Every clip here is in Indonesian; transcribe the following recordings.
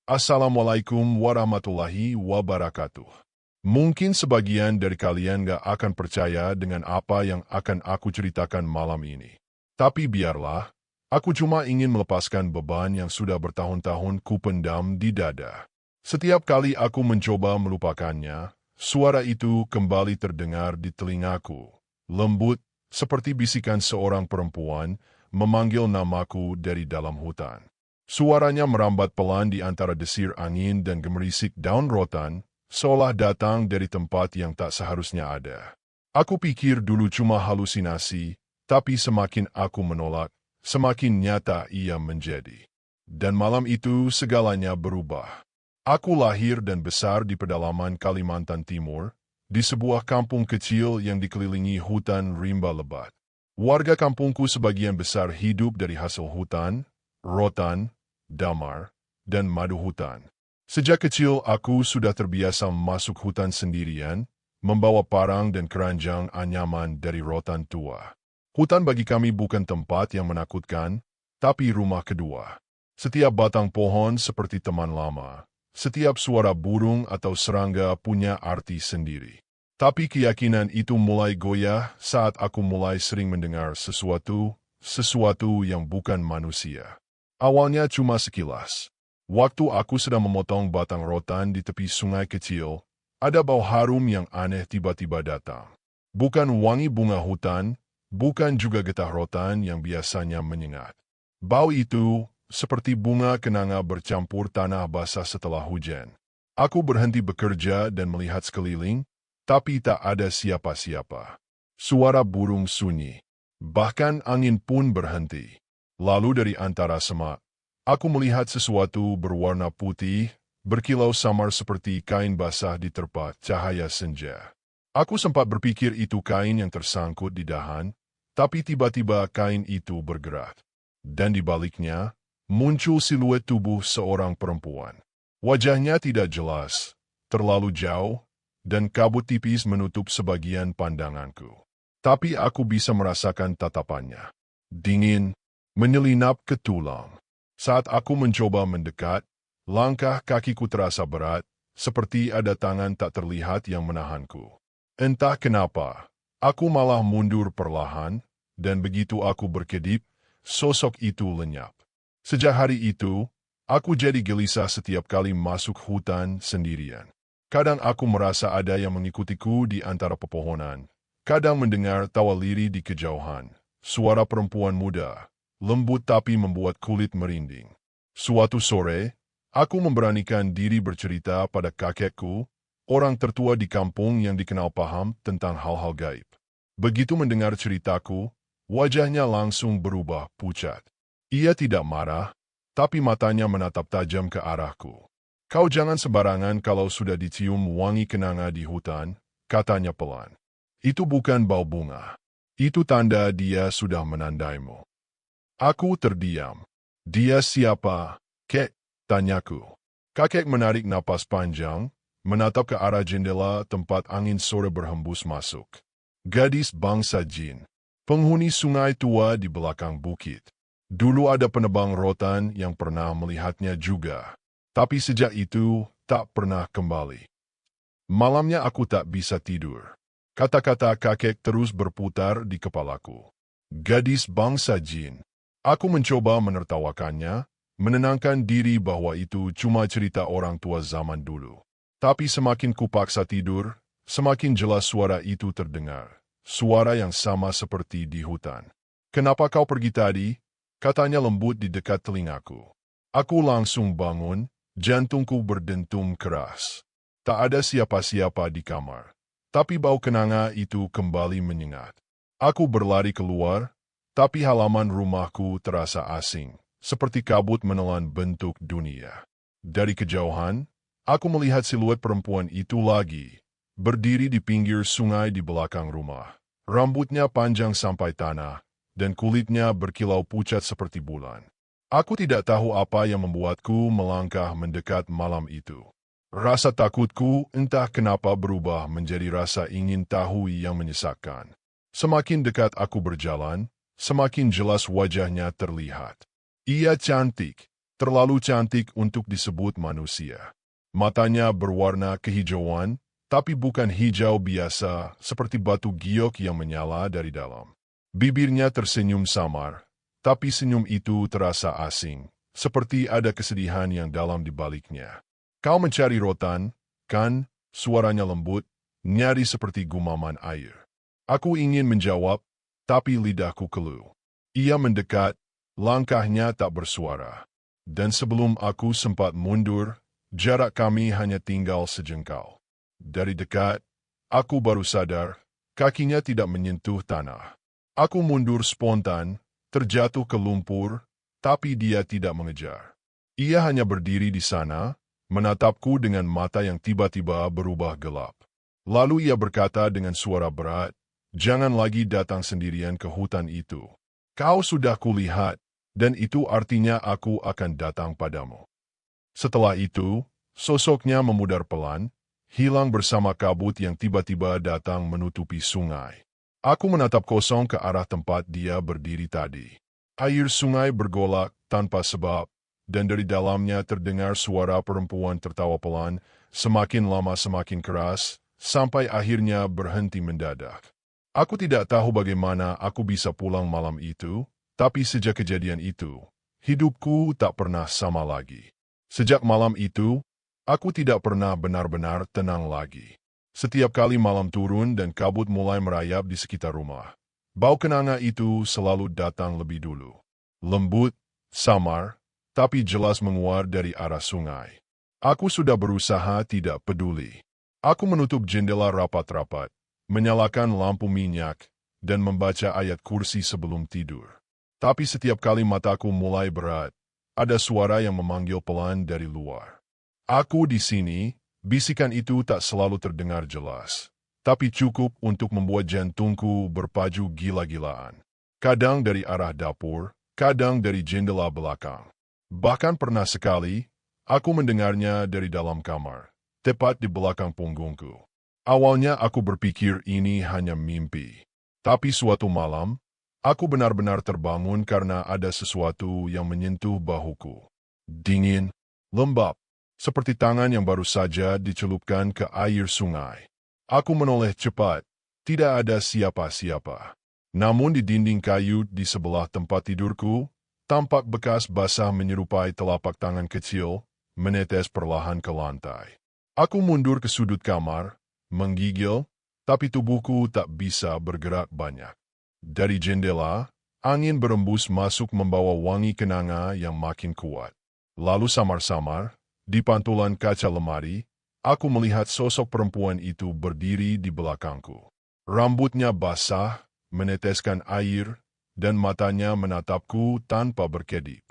Assalamualaikum warahmatullahi wabarakatuh. Mungkin sebagian dari kalian gak akan percaya dengan apa yang akan aku ceritakan malam ini. Tapi biarlah, aku cuma ingin melepaskan beban yang sudah bertahun-tahun kupendam di dada. Setiap kali aku mencoba melupakannya, suara itu kembali terdengar di telingaku. Lembut, seperti bisikan seorang perempuan, memanggil namaku dari dalam hutan. Suaranya merambat pelan di antara desir angin dan gemerisik daun rotan, seolah datang dari tempat yang tak seharusnya ada. Aku pikir dulu cuma halusinasi, tapi semakin aku menolak, semakin nyata ia menjadi. Dan malam itu segalanya berubah. Aku lahir dan besar di pedalaman Kalimantan Timur, di sebuah kampung kecil yang dikelilingi hutan rimba lebat. Warga kampungku sebagian besar hidup dari hasil hutan, rotan, damar, dan madu hutan. Sejak kecil aku sudah terbiasa masuk hutan sendirian, membawa parang dan keranjang anyaman dari rotan tua. Hutan bagi kami bukan tempat yang menakutkan, tapi rumah kedua. Setiap batang pohon seperti teman lama, setiap suara burung atau serangga punya arti sendiri. Tapi keyakinan itu mulai goyah saat aku mulai sering mendengar sesuatu yang bukan manusia. Awalnya cuma sekilas. Waktu aku sedang memotong batang rotan di tepi sungai kecil, ada bau harum yang aneh tiba-tiba datang. Bukan wangi bunga hutan, bukan juga getah rotan yang biasanya menyengat. Bau itu seperti bunga kenanga bercampur tanah basah setelah hujan. Aku berhenti bekerja dan melihat sekeliling, tapi tak ada siapa-siapa. Suara burung sunyi. Bahkan angin pun berhenti. Lalu dari antara semak, aku melihat sesuatu berwarna putih, berkilau samar seperti kain basah diterpa cahaya senja. Aku sempat berpikir itu kain yang tersangkut di dahan, tapi tiba-tiba kain itu bergerak. Dan di baliknya, muncul siluet tubuh seorang perempuan. Wajahnya tidak jelas, terlalu jauh, dan kabut tipis menutup sebagian pandanganku. Tapi aku bisa merasakan tatapannya. Dingin, menyelinap ke tulang. Saat aku mencoba mendekat, langkah kakiku terasa berat, seperti ada tangan tak terlihat yang menahanku. Entah kenapa, aku malah mundur perlahan, dan begitu aku berkedip, sosok itu lenyap. Sejak hari itu, aku jadi gelisah setiap kali masuk hutan sendirian. Kadang aku merasa ada yang mengikutiku di antara pepohonan, kadang mendengar tawa lirih di kejauhan, suara perempuan muda, lembut tapi membuat kulit merinding. Suatu sore, aku memberanikan diri bercerita pada kakekku, orang tertua di kampung yang dikenal paham tentang hal-hal gaib. Begitu mendengar ceritaku, wajahnya langsung berubah pucat. Ia tidak marah, tapi matanya menatap tajam ke arahku. Kau jangan sembarangan kalau sudah dicium wangi kenanga di hutan, katanya pelan. Itu bukan bau bunga. Itu tanda dia sudah menandaimu. Aku terdiam. Dia siapa, kek? Tanyaku. Kakek menarik napas panjang, menatap ke arah jendela tempat angin sore berhembus masuk. Gadis bangsa jin. Penghuni sungai tua di belakang bukit. Dulu ada penebang rotan yang pernah melihatnya juga. Tapi sejak itu, tak pernah kembali. Malamnya aku tak bisa tidur. Kata-kata kakek terus berputar di kepalaku. Gadis bangsa jin. Aku mencoba menertawakannya, menenangkan diri bahwa itu cuma cerita orang tua zaman dulu. Tapi semakin kupaksa tidur, semakin jelas suara itu terdengar. Suara yang sama seperti di hutan. Kenapa kau pergi tadi? Katanya lembut di dekat telingaku. Aku langsung bangun, jantungku berdentum keras. Tak ada siapa-siapa di kamar. Tapi bau kenanga itu kembali menyengat. Aku berlari keluar, tapi halaman rumahku terasa asing, seperti kabut menelan bentuk dunia. Dari kejauhan, aku melihat siluet perempuan itu lagi, berdiri di pinggir sungai di belakang rumah. Rambutnya panjang sampai tanah, dan kulitnya berkilau pucat seperti bulan. Aku tidak tahu apa yang membuatku melangkah mendekat malam itu. Rasa takutku entah kenapa berubah menjadi rasa ingin tahu yang menyesakkan. Semakin dekat aku berjalan, semakin jelas wajahnya terlihat. Ia cantik, terlalu cantik untuk disebut manusia. Matanya berwarna kehijauan, tapi bukan hijau biasa seperti batu giok yang menyala dari dalam. Bibirnya tersenyum samar, tapi senyum itu terasa asing, seperti ada kesedihan yang dalam di baliknya. Kau mencari rotan, kan? Suaranya lembut, nyaris seperti gumaman air. Aku ingin menjawab, tapi lidahku keluh. Ia mendekat, langkahnya tak bersuara. Dan sebelum aku sempat mundur, jarak kami hanya tinggal sejengkal. Dari dekat, aku baru sadar, kakinya tidak menyentuh tanah. Aku mundur spontan, terjatuh ke lumpur, tapi dia tidak mengejar. Ia hanya berdiri di sana, menatapku dengan mata yang tiba-tiba berubah gelap. Lalu ia berkata dengan suara berat, "Jangan lagi datang sendirian ke hutan itu. Kau sudah kulihat, dan itu artinya aku akan datang padamu." Setelah itu, sosoknya memudar pelan, hilang bersama kabut yang tiba-tiba datang menutupi sungai. Aku menatap kosong ke arah tempat dia berdiri tadi. Air sungai bergolak tanpa sebab, dan dari dalamnya terdengar suara perempuan tertawa pelan, semakin lama semakin keras, sampai akhirnya berhenti mendadak. Aku tidak tahu bagaimana aku bisa pulang malam itu, tapi sejak kejadian itu, hidupku tak pernah sama lagi. Sejak malam itu, aku tidak pernah benar-benar tenang lagi. Setiap kali malam turun dan kabut mulai merayap di sekitar rumah, bau kenanga itu selalu datang lebih dulu. Lembut, samar, tapi jelas menguar dari arah sungai. Aku sudah berusaha tidak peduli. Aku menutup jendela rapat-rapat, menyalakan lampu minyak, dan membaca ayat kursi sebelum tidur. Tapi setiap kali mataku mulai berat, ada suara yang memanggil pelan dari luar. Aku di sini, bisikan itu tak selalu terdengar jelas, tapi cukup untuk membuat jantungku berpaju gila-gilaan. Kadang dari arah dapur, kadang dari jendela belakang. Bahkan pernah sekali, aku mendengarnya dari dalam kamar, tepat di belakang punggungku. Awalnya aku berpikir ini hanya mimpi. Tapi suatu malam, aku benar-benar terbangun karena ada sesuatu yang menyentuh bahuku. Dingin, lembab, seperti tangan yang baru saja dicelupkan ke air sungai. Aku menoleh cepat, tidak ada siapa-siapa. Namun di dinding kayu di sebelah tempat tidurku, tampak bekas basah menyerupai telapak tangan kecil, menetes perlahan ke lantai. Aku mundur ke sudut kamar, menggigil, tapi tubuhku tak bisa bergerak banyak. Dari jendela, angin berembus masuk membawa wangi kenanga yang makin kuat. Lalu samar-samar, di pantulan kaca lemari, aku melihat sosok perempuan itu berdiri di belakangku. Rambutnya basah, meneteskan air, dan matanya menatapku tanpa berkedip.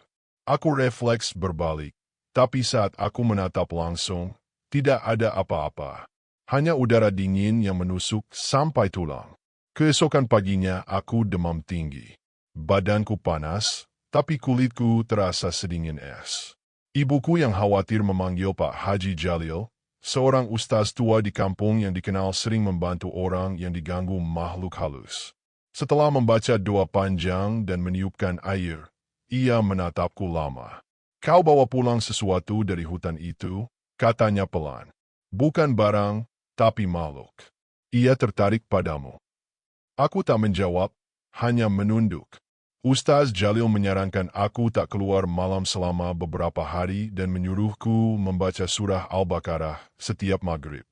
Aku refleks berbalik, tapi saat aku menatap langsung, tidak ada apa-apa. Hanya udara dingin yang menusuk sampai tulang. Keesokan paginya aku demam tinggi. Badanku panas, tapi kulitku terasa sedingin es. Ibuku yang khawatir memanggil Pak Haji Jalil, seorang ustaz tua di kampung yang dikenal sering membantu orang yang diganggu makhluk halus. Setelah membaca doa panjang dan meniupkan air, ia menatapku lama. "Kau bawa pulang sesuatu dari hutan itu?" katanya pelan. "Bukan barang, tapi makhluk. Ia tertarik padamu." Aku tak menjawab, hanya menunduk. Ustaz Jalil menyarankan aku tak keluar malam selama beberapa hari dan menyuruhku membaca surah Al-Baqarah setiap maghrib.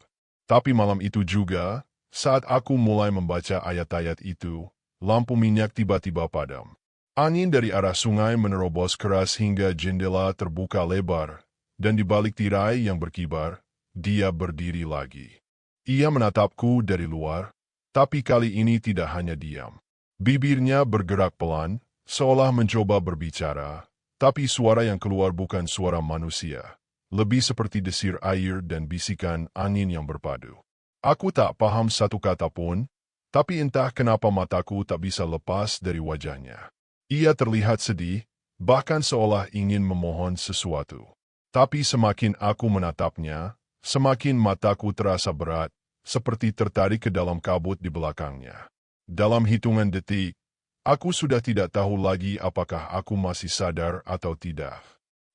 Tapi malam itu juga, saat aku mulai membaca ayat-ayat itu, lampu minyak tiba-tiba padam. Angin dari arah sungai menerobos keras hingga jendela terbuka lebar, dan di balik tirai yang berkibar, dia berdiri lagi. Ia menatapku dari luar, tapi kali ini tidak hanya diam. Bibirnya bergerak pelan, seolah mencoba berbicara, tapi suara yang keluar bukan suara manusia, lebih seperti desir air dan bisikan angin yang berpadu. Aku tak paham satu kata pun, tapi entah kenapa mataku tak bisa lepas dari wajahnya. Ia terlihat sedih, bahkan seolah ingin memohon sesuatu. Tapi semakin aku menatapnya, semakin mataku terasa berat, seperti tertarik ke dalam kabut di belakangnya. Dalam hitungan detik, aku sudah tidak tahu lagi apakah aku masih sadar atau tidak.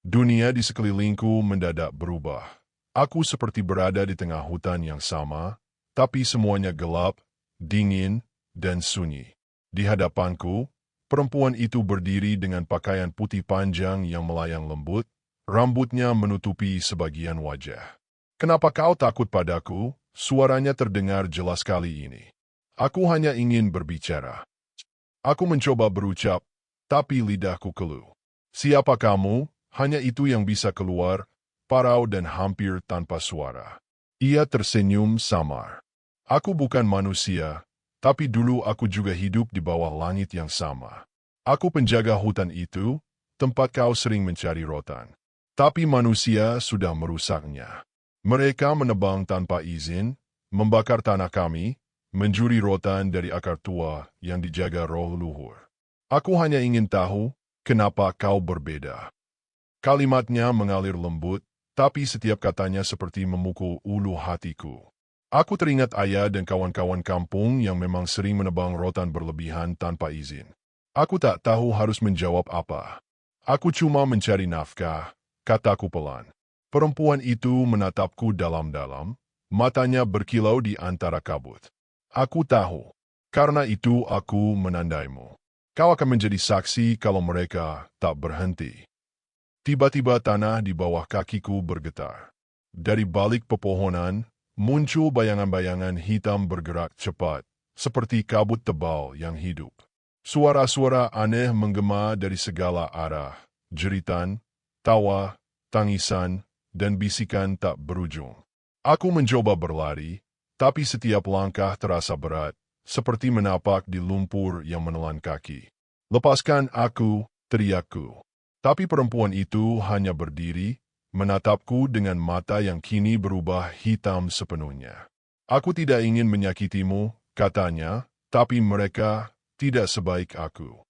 Dunia di sekelilingku mendadak berubah. Aku seperti berada di tengah hutan yang sama, tapi semuanya gelap, dingin, dan sunyi. Di hadapanku, perempuan itu berdiri dengan pakaian putih panjang yang melayang lembut, rambutnya menutupi sebagian wajah. "Kenapa kau takut padaku?" Suaranya terdengar jelas kali ini. Aku hanya ingin berbicara. Aku mencoba berucap, tapi lidahku keluh. "Siapa kamu?" Hanya itu yang bisa keluar, parau dan hampir tanpa suara. Ia tersenyum samar. "Aku bukan manusia, tapi dulu aku juga hidup di bawah langit yang sama. Aku penjaga hutan itu, tempat kau sering mencari rotan. Tapi manusia sudah merusaknya. Mereka menebang tanpa izin, membakar tanah kami, mencuri rotan dari akar tua yang dijaga roh luhur. Aku hanya ingin tahu, kenapa kau berbeda?" Kalimatnya mengalir lembut, tapi setiap katanya seperti memukul ulu hatiku. Aku teringat ayah dan kawan-kawan kampung yang memang sering menebang rotan berlebihan tanpa izin. Aku tak tahu harus menjawab apa. "Aku cuma mencari nafkah," kataku pelan. Perempuan itu menatapku dalam-dalam, matanya berkilau di antara kabut. "Aku tahu. Karena itu aku menandaimu. Kau akan menjadi saksi kalau mereka tak berhenti." Tiba-tiba tanah di bawah kakiku bergetar. Dari balik pepohonan, muncul bayangan-bayangan hitam bergerak cepat, seperti kabut tebal yang hidup. Suara-suara aneh menggema dari segala arah, jeritan, tawa, tangisan, dan bisikan tak berujung. Aku mencoba berlari, tapi setiap langkah terasa berat, seperti menapak di lumpur yang menelan kaki. "Lepaskan aku," teriakku. Tapi perempuan itu hanya berdiri, menatapku dengan mata yang kini berubah hitam sepenuhnya. "Aku tidak ingin menyakitimu," katanya, "tapi mereka tidak sebaik aku."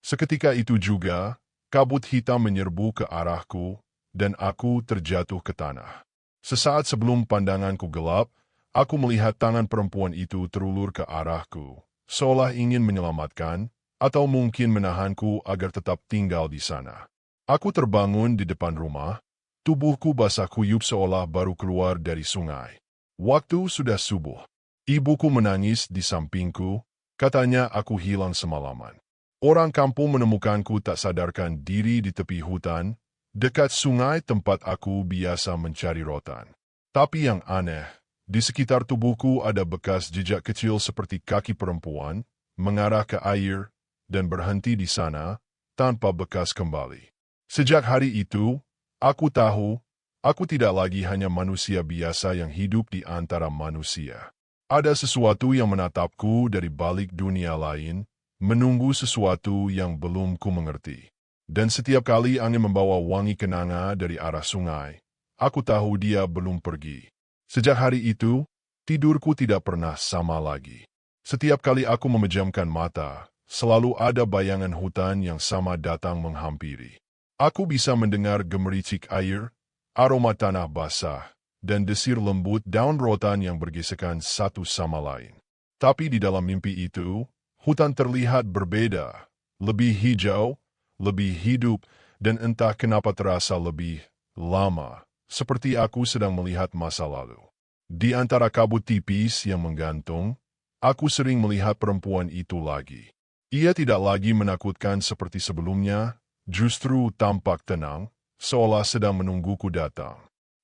Seketika itu juga, kabut hitam menyerbu ke arahku, dan aku terjatuh ke tanah. Sesaat sebelum pandanganku gelap, aku melihat tangan perempuan itu terulur ke arahku, seolah ingin menyelamatkan, atau mungkin menahanku agar tetap tinggal di sana. Aku terbangun di depan rumah, tubuhku basah kuyup seolah baru keluar dari sungai. Waktu sudah subuh. Ibuku menangis di sampingku, katanya aku hilang semalaman. Orang kampung menemukanku tak sadarkan diri di tepi hutan, dekat sungai tempat aku biasa mencari rotan. Tapi yang aneh, di sekitar tubuhku ada bekas jejak kecil seperti kaki perempuan, mengarah ke air, dan berhenti di sana, tanpa bekas kembali. Sejak hari itu, aku tahu, aku tidak lagi hanya manusia biasa yang hidup di antara manusia. Ada sesuatu yang menatapku dari balik dunia lain, menunggu sesuatu yang belum ku mengerti. Dan setiap kali angin membawa wangi kenanga dari arah sungai, aku tahu dia belum pergi. Sejak hari itu, tidurku tidak pernah sama lagi. Setiap kali aku memejamkan mata, selalu ada bayangan hutan yang sama datang menghampiri. Aku bisa mendengar gemericik air, aroma tanah basah, dan desir lembut daun rotan yang bergesekan satu sama lain. Tapi di dalam mimpi itu, hutan terlihat berbeda, lebih hijau, lebih hidup, dan entah kenapa terasa lebih lama, seperti aku sedang melihat masa lalu. Di antara kabut tipis yang menggantung, aku sering melihat perempuan itu lagi. Ia tidak lagi menakutkan seperti sebelumnya, justru tampak tenang, seolah sedang menungguku datang.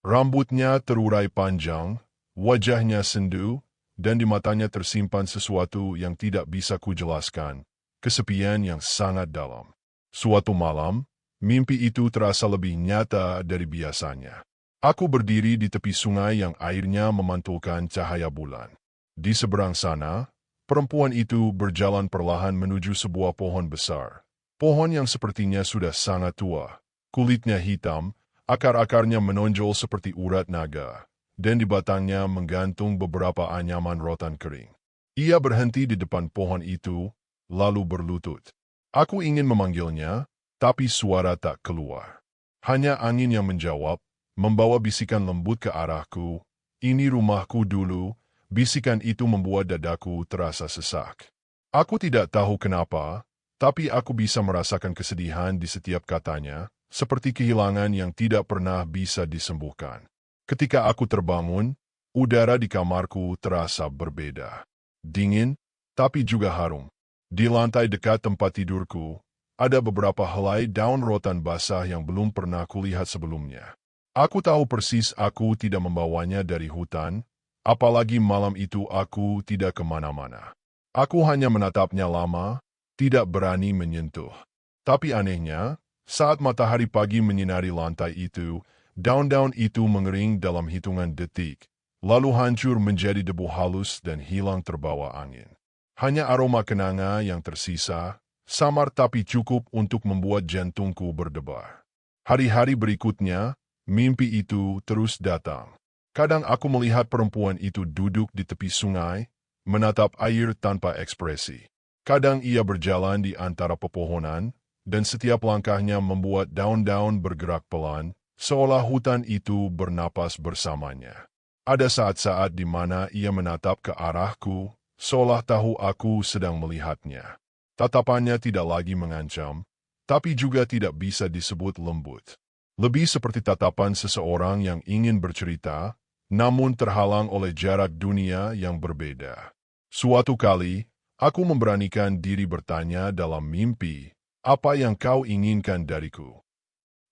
Rambutnya terurai panjang, wajahnya sendu, dan di matanya tersimpan sesuatu yang tidak bisa kujelaskan, kesepian yang sangat dalam. Suatu malam, mimpi itu terasa lebih nyata dari biasanya. Aku berdiri di tepi sungai yang airnya memantulkan cahaya bulan. Di seberang sana, perempuan itu berjalan perlahan menuju sebuah pohon besar. Pohon yang sepertinya sudah sangat tua. Kulitnya hitam, akar-akarnya menonjol seperti urat naga, dan di batangnya menggantung beberapa anyaman rotan kering. Ia berhenti di depan pohon itu, lalu berlutut. Aku ingin memanggilnya, tapi suara tak keluar. Hanya angin yang menjawab, membawa bisikan lembut ke arahku. "Ini rumahku dulu." Bisikan itu membuat dadaku terasa sesak. Aku tidak tahu kenapa, tapi aku bisa merasakan kesedihan di setiap katanya, seperti kehilangan yang tidak pernah bisa disembuhkan. Ketika aku terbangun, udara di kamarku terasa berbeda. Dingin, tapi juga harum. Di lantai dekat tempat tidurku, ada beberapa helai daun rotan basah yang belum pernah kulihat sebelumnya. Aku tahu persis aku tidak membawanya dari hutan, apalagi malam itu aku tidak kemana-mana. Aku hanya menatapnya lama, tidak berani menyentuh. Tapi anehnya, saat matahari pagi menyinari lantai itu, daun-daun itu mengering dalam hitungan detik, lalu hancur menjadi debu halus dan hilang terbawa angin. Hanya aroma kenanga yang tersisa, samar tapi cukup untuk membuat jantungku berdebar. Hari-hari berikutnya, mimpi itu terus datang. Kadang aku melihat perempuan itu duduk di tepi sungai, menatap air tanpa ekspresi. Kadang ia berjalan di antara pepohonan, dan setiap langkahnya membuat daun-daun bergerak pelan, seolah hutan itu bernapas bersamanya. Ada saat-saat di mana ia menatap ke arahku, seolah tahu aku sedang melihatnya. Tatapannya tidak lagi mengancam, tapi juga tidak bisa disebut lembut. Lebih seperti tatapan seseorang yang ingin bercerita, namun terhalang oleh jarak dunia yang berbeda. Suatu kali, aku memberanikan diri bertanya dalam mimpi, apa yang kau inginkan dariku?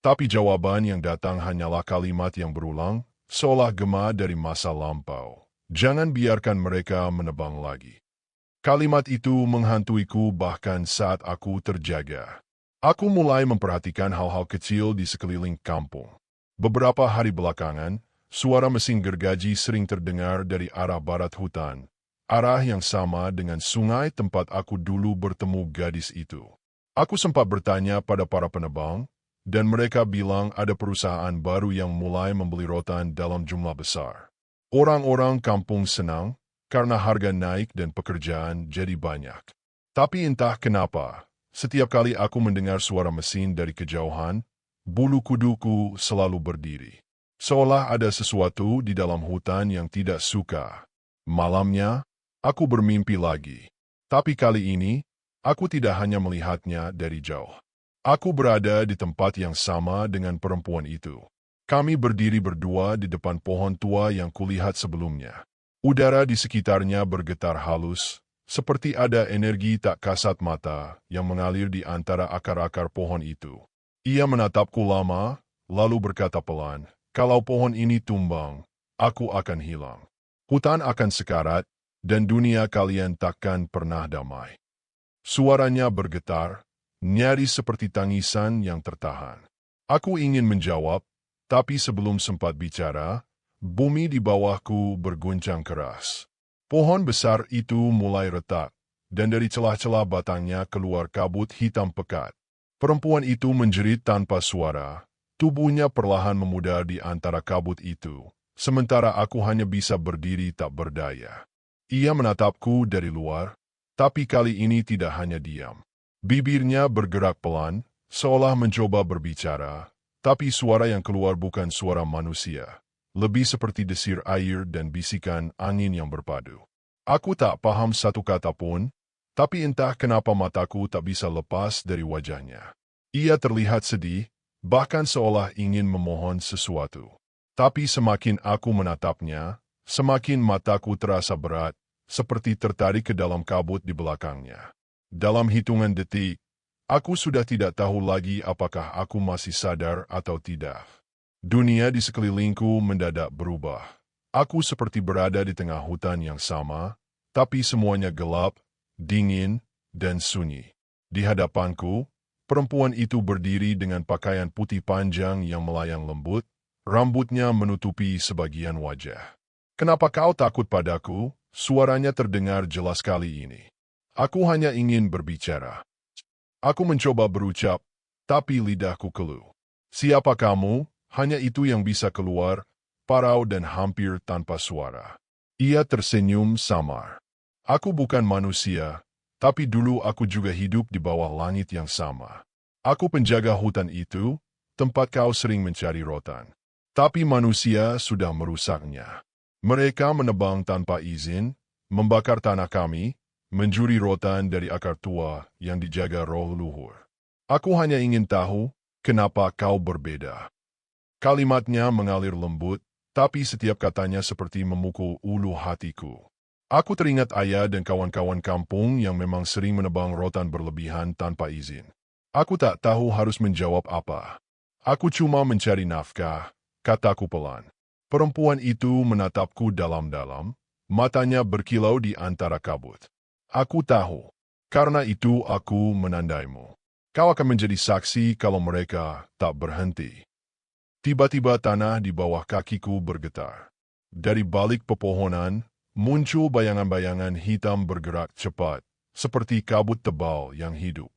Tapi jawaban yang datang hanyalah kalimat yang berulang, seolah gema dari masa lampau. Jangan biarkan mereka menebang lagi. Kalimat itu menghantuiku bahkan saat aku terjaga. Aku mulai memperhatikan hal-hal kecil di sekeliling kampung. Beberapa hari belakangan, suara mesin gergaji sering terdengar dari arah barat hutan, arah yang sama dengan sungai tempat aku dulu bertemu gadis itu. Aku sempat bertanya pada para penebang, dan mereka bilang ada perusahaan baru yang mulai membeli rotan dalam jumlah besar. Orang-orang kampung senang karena harga naik dan pekerjaan jadi banyak. Tapi entah kenapa, setiap kali aku mendengar suara mesin dari kejauhan, bulu kuduku selalu berdiri. Seolah ada sesuatu di dalam hutan yang tidak suka. Malamnya, aku bermimpi lagi. Tapi kali ini, aku tidak hanya melihatnya dari jauh. Aku berada di tempat yang sama dengan perempuan itu. Kami berdiri berdua di depan pohon tua yang kulihat sebelumnya. Udara di sekitarnya bergetar halus, seperti ada energi tak kasat mata yang mengalir di antara akar-akar pohon itu. Ia menatapku lama, lalu berkata pelan, "Kalau pohon ini tumbang, aku akan hilang. Hutan akan sekarat, dan dunia kalian takkan pernah damai." Suaranya bergetar, nyaris seperti tangisan yang tertahan. Aku ingin menjawab, tapi sebelum sempat bicara, bumi di bawahku berguncang keras. Pohon besar itu mulai retak, dan dari celah-celah batangnya keluar kabut hitam pekat. Perempuan itu menjerit tanpa suara, tubuhnya perlahan memudar di antara kabut itu, sementara aku hanya bisa berdiri tak berdaya. Ia menatapku dari luar, tapi kali ini tidak hanya diam. Bibirnya bergerak pelan, seolah mencoba berbicara, tapi suara yang keluar bukan suara manusia, lebih seperti desir air dan bisikan angin yang berpadu. Aku tak paham satu kata pun, tapi entah kenapa mataku tak bisa lepas dari wajahnya. Ia terlihat sedih, bahkan seolah ingin memohon sesuatu. Tapi semakin aku menatapnya, semakin mataku terasa berat, seperti tertarik ke dalam kabut di belakangnya. Dalam hitungan detik, aku sudah tidak tahu lagi apakah aku masih sadar atau tidak. Dunia di sekelilingku mendadak berubah. Aku seperti berada di tengah hutan yang sama, tapi semuanya gelap, dingin, dan sunyi. Di hadapanku, perempuan itu berdiri dengan pakaian putih panjang yang melayang lembut, rambutnya menutupi sebagian wajah. "Kenapa kau takut padaku?" Suaranya terdengar jelas kali ini. Aku hanya ingin berbicara. Aku mencoba berucap, tapi lidahku keluh. "Siapa kamu?" Hanya itu yang bisa keluar, parau dan hampir tanpa suara. Ia tersenyum samar. "Aku bukan manusia, tapi dulu aku juga hidup di bawah langit yang sama. Aku penjaga hutan itu, tempat kau sering mencari rotan. Tapi manusia sudah merusaknya. Mereka menebang tanpa izin, membakar tanah kami, mencuri rotan dari akar tua yang dijaga roh luhur. Aku hanya ingin tahu, kenapa kau berbeda? Kalimatnya mengalir lembut, tapi setiap katanya seperti memukul ulu hatiku. Aku teringat ayah dan kawan-kawan kampung yang memang sering menebang rotan berlebihan tanpa izin. Aku tak tahu harus menjawab apa. Aku cuma mencari nafkah, kataku pelan. Perempuan itu menatapku dalam-dalam, matanya berkilau di antara kabut. Aku tahu, karena itu aku menandaimu. Kau akan menjadi saksi kalau mereka tak berhenti. Tiba-tiba tanah di bawah kakiku bergetar. Dari balik pepohonan, muncul bayangan-bayangan hitam bergerak cepat, seperti kabut tebal yang hidup.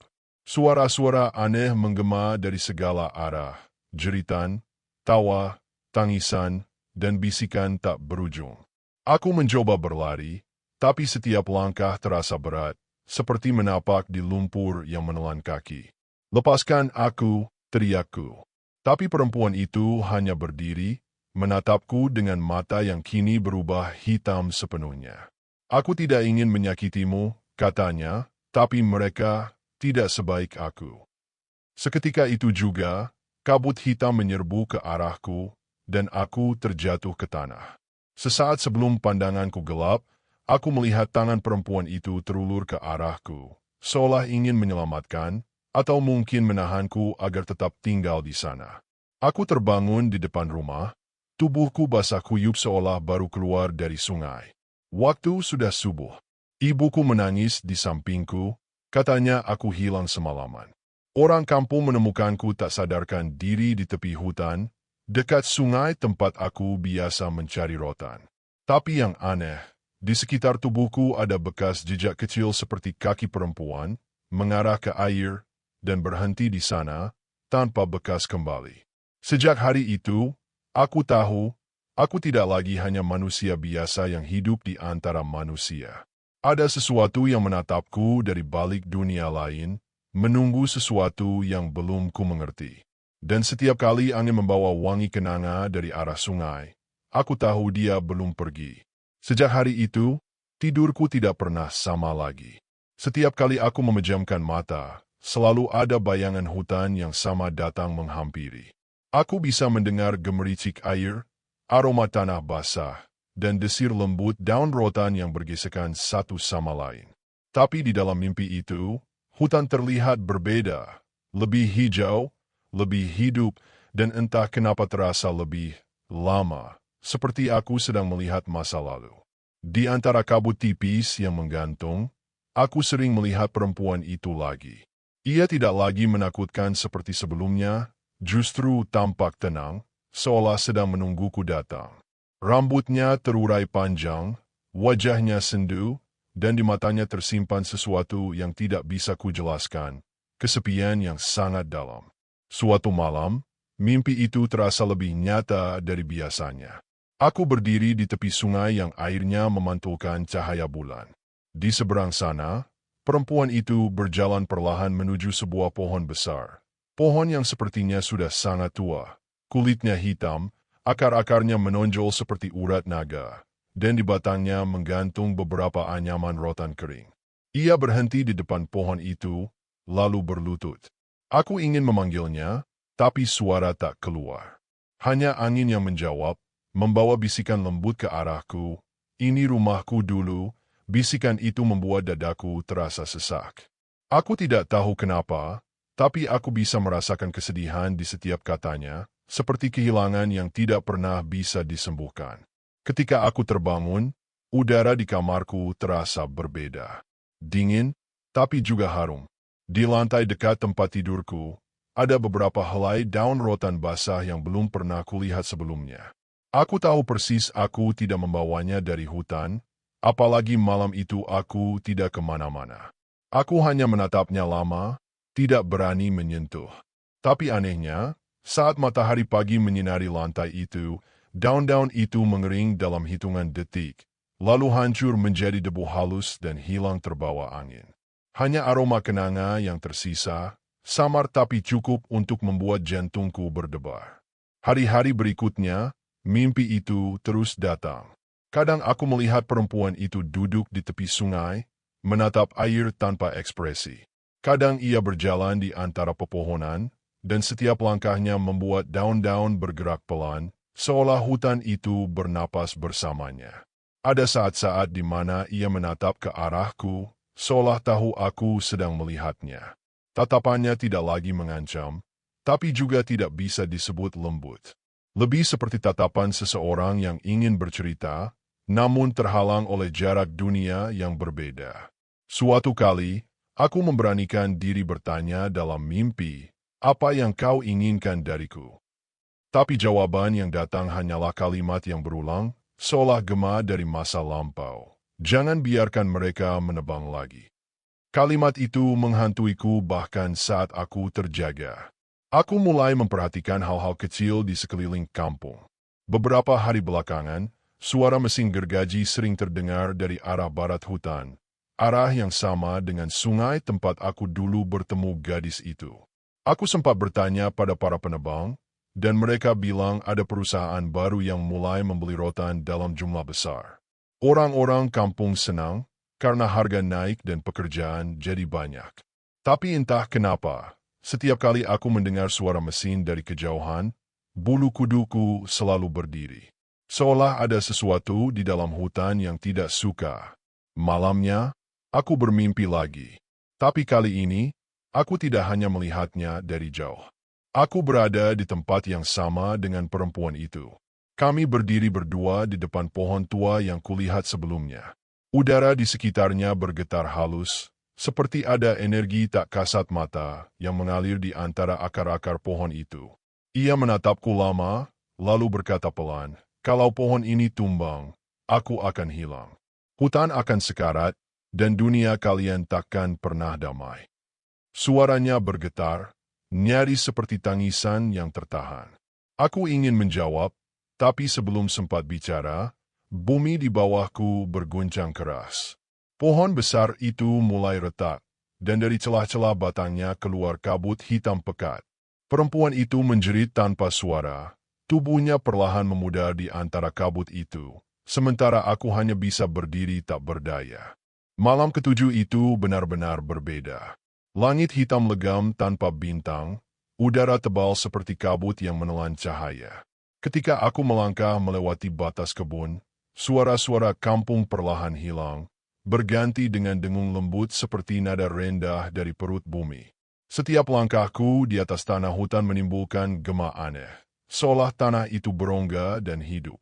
Suara-suara aneh menggema dari segala arah, jeritan, tawa, tangisan, dan bisikan tak berujung. Aku mencoba berlari, tapi setiap langkah terasa berat, seperti menapak di lumpur yang menelan kaki. Lepaskan aku, teriakku. Tapi perempuan itu hanya berdiri, menatapku dengan mata yang kini berubah hitam sepenuhnya. Aku tidak ingin menyakitimu, katanya, tapi mereka tidak sebaik aku. Seketika itu juga, kabut hitam menyerbu ke arahku, dan aku terjatuh ke tanah. Sesaat sebelum pandanganku gelap, aku melihat tangan perempuan itu terulur ke arahku, seolah ingin menyelamatkan, atau mungkin menahanku agar tetap tinggal di sana. Aku terbangun di depan rumah, tubuhku basah kuyup seolah baru keluar dari sungai. Waktu sudah subuh. Ibuku menangis di sampingku, katanya aku hilang semalaman. Orang kampung menemukanku tak sadarkan diri di tepi hutan, dekat sungai tempat aku biasa mencari rotan. Tapi yang aneh, di sekitar tubuhku ada bekas jejak kecil seperti kaki perempuan, mengarah ke air, dan berhenti di sana, tanpa bekas kembali. Sejak hari itu, aku tahu, aku tidak lagi hanya manusia biasa yang hidup di antara manusia. Ada sesuatu yang menatapku dari balik dunia lain, menunggu sesuatu yang belum ku mengerti. Dan setiap kali angin membawa wangi kenanga dari arah sungai, aku tahu dia belum pergi. Sejak hari itu, tidurku tidak pernah sama lagi. Setiap kali aku memejamkan mata, selalu ada bayangan hutan yang sama datang menghampiri. Aku bisa mendengar gemericik air, aroma tanah basah, dan desir lembut daun rotan yang bergesekan satu sama lain. Tapi di dalam mimpi itu, hutan terlihat berbeda, lebih hijau, lebih hidup, dan entah kenapa terasa lebih lama, seperti aku sedang melihat masa lalu. Di antara kabut tipis yang menggantung, aku sering melihat perempuan itu lagi. Ia tidak lagi menakutkan seperti sebelumnya, justru tampak tenang, seolah sedang menungguku datang. Rambutnya terurai panjang, wajahnya sendu, dan di matanya tersimpan sesuatu yang tidak bisa kujelaskan, kesepian yang sangat dalam. Suatu malam, mimpi itu terasa lebih nyata dari biasanya. Aku berdiri di tepi sungai yang airnya memantulkan cahaya bulan. Di seberang sana, perempuan itu berjalan perlahan menuju sebuah pohon besar. Pohon yang sepertinya sudah sangat tua. Kulitnya hitam, akar-akarnya menonjol seperti urat naga, dan di batangnya menggantung beberapa anyaman rotan kering. Ia berhenti di depan pohon itu, lalu berlutut. Aku ingin memanggilnya, tapi suara tak keluar. Hanya angin yang menjawab, membawa bisikan lembut ke arahku. Ini rumahku dulu. Bisikan itu membuat dadaku terasa sesak. Aku tidak tahu kenapa, tapi aku bisa merasakan kesedihan di setiap katanya, seperti kehilangan yang tidak pernah bisa disembuhkan. Ketika aku terbangun, udara di kamarku terasa berbeda. Dingin, tapi juga harum. Di lantai dekat tempat tidurku, ada beberapa helai daun rotan basah yang belum pernah kulihat sebelumnya. Aku tahu persis aku tidak membawanya dari hutan, apalagi malam itu aku tidak kemana-mana. Aku hanya menatapnya lama, tidak berani menyentuh. Tapi anehnya, saat matahari pagi menyinari lantai itu, daun-daun itu mengering dalam hitungan detik, lalu hancur menjadi debu halus dan hilang terbawa angin. Hanya aroma kenanga yang tersisa, samar tapi cukup untuk membuat jantungku berdebar. Hari-hari berikutnya, mimpi itu terus datang. Kadang aku melihat perempuan itu duduk di tepi sungai, menatap air tanpa ekspresi. Kadang ia berjalan di antara pepohonan, dan setiap langkahnya membuat daun-daun bergerak pelan, seolah hutan itu bernapas bersamanya. Ada saat-saat di mana ia menatap ke arahku, seolah tahu aku sedang melihatnya. Tatapannya tidak lagi mengancam, tapi juga tidak bisa disebut lembut. Lebih seperti tatapan seseorang yang ingin bercerita, namun terhalang oleh jarak dunia yang berbeda. Suatu kali, aku memberanikan diri bertanya dalam mimpi, apa yang kau inginkan dariku? Tapi jawaban yang datang hanyalah kalimat yang berulang, seolah gema dari masa lampau. Jangan biarkan mereka menebang lagi. Kalimat itu menghantuiku bahkan saat aku terjaga. Aku mulai memperhatikan hal-hal kecil di sekeliling kampung. Beberapa hari belakangan, suara mesin gergaji sering terdengar dari arah barat hutan, arah yang sama dengan sungai tempat aku dulu bertemu gadis itu. Aku sempat bertanya pada para penebang, dan mereka bilang ada perusahaan baru yang mulai membeli rotan dalam jumlah besar. Orang-orang kampung senang karena harga naik dan pekerjaan jadi banyak. Tapi entah kenapa, setiap kali aku mendengar suara mesin dari kejauhan, bulu kuduku selalu berdiri. Seolah ada sesuatu di dalam hutan yang tidak suka. Malamnya, aku bermimpi lagi. Tapi kali ini, aku tidak hanya melihatnya dari jauh. Aku berada di tempat yang sama dengan perempuan itu. Kami berdiri berdua di depan pohon tua yang kulihat sebelumnya. Udara di sekitarnya bergetar halus, seperti ada energi tak kasat mata yang mengalir di antara akar-akar pohon itu. Ia menatapku lama, lalu berkata pelan, "Kalau pohon ini tumbang, aku akan hilang. Hutan akan sekarat, dan dunia kalian takkan pernah damai." Suaranya bergetar, nyaris seperti tangisan yang tertahan. Aku ingin menjawab, tapi sebelum sempat bicara, bumi di bawahku berguncang keras. Pohon besar itu mulai retak, dan dari celah-celah batangnya keluar kabut hitam pekat. Perempuan itu menjerit tanpa suara, tubuhnya perlahan memudar di antara kabut itu, sementara aku hanya bisa berdiri tak berdaya. Malam ketujuh itu benar-benar berbeda. Langit hitam legam tanpa bintang, udara tebal seperti kabut yang menelan cahaya. Ketika aku melangkah melewati batas kebun, suara-suara kampung perlahan hilang, berganti dengan dengung lembut seperti nada rendah dari perut bumi. Setiap langkahku di atas tanah hutan menimbulkan gema aneh, seolah tanah itu berongga dan hidup.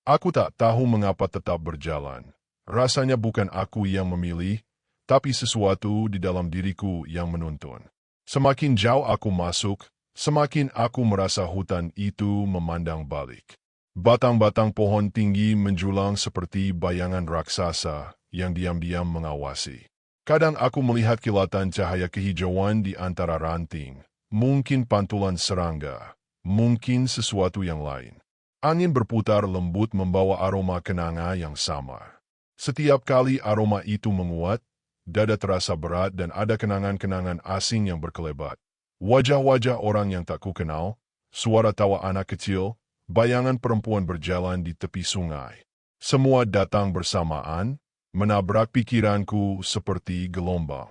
Aku tak tahu mengapa tetap berjalan. Rasanya bukan aku yang memilih, tapi sesuatu di dalam diriku yang menuntun. Semakin jauh aku masuk, semakin aku merasa hutan itu memandang balik. Batang-batang pohon tinggi menjulang seperti bayangan raksasa yang diam-diam mengawasi. Kadang aku melihat kilatan cahaya kehijauan di antara ranting, mungkin pantulan serangga, mungkin sesuatu yang lain. Angin berputar lembut membawa aroma kenanga yang sama. Setiap kali aroma itu menguat, dada terasa berat dan ada kenangan-kenangan asing yang berkelebat. Wajah-wajah orang yang tak kukenal, suara tawa anak kecil, bayangan perempuan berjalan di tepi sungai. Semua datang bersamaan, menabrak pikiranku seperti gelombang.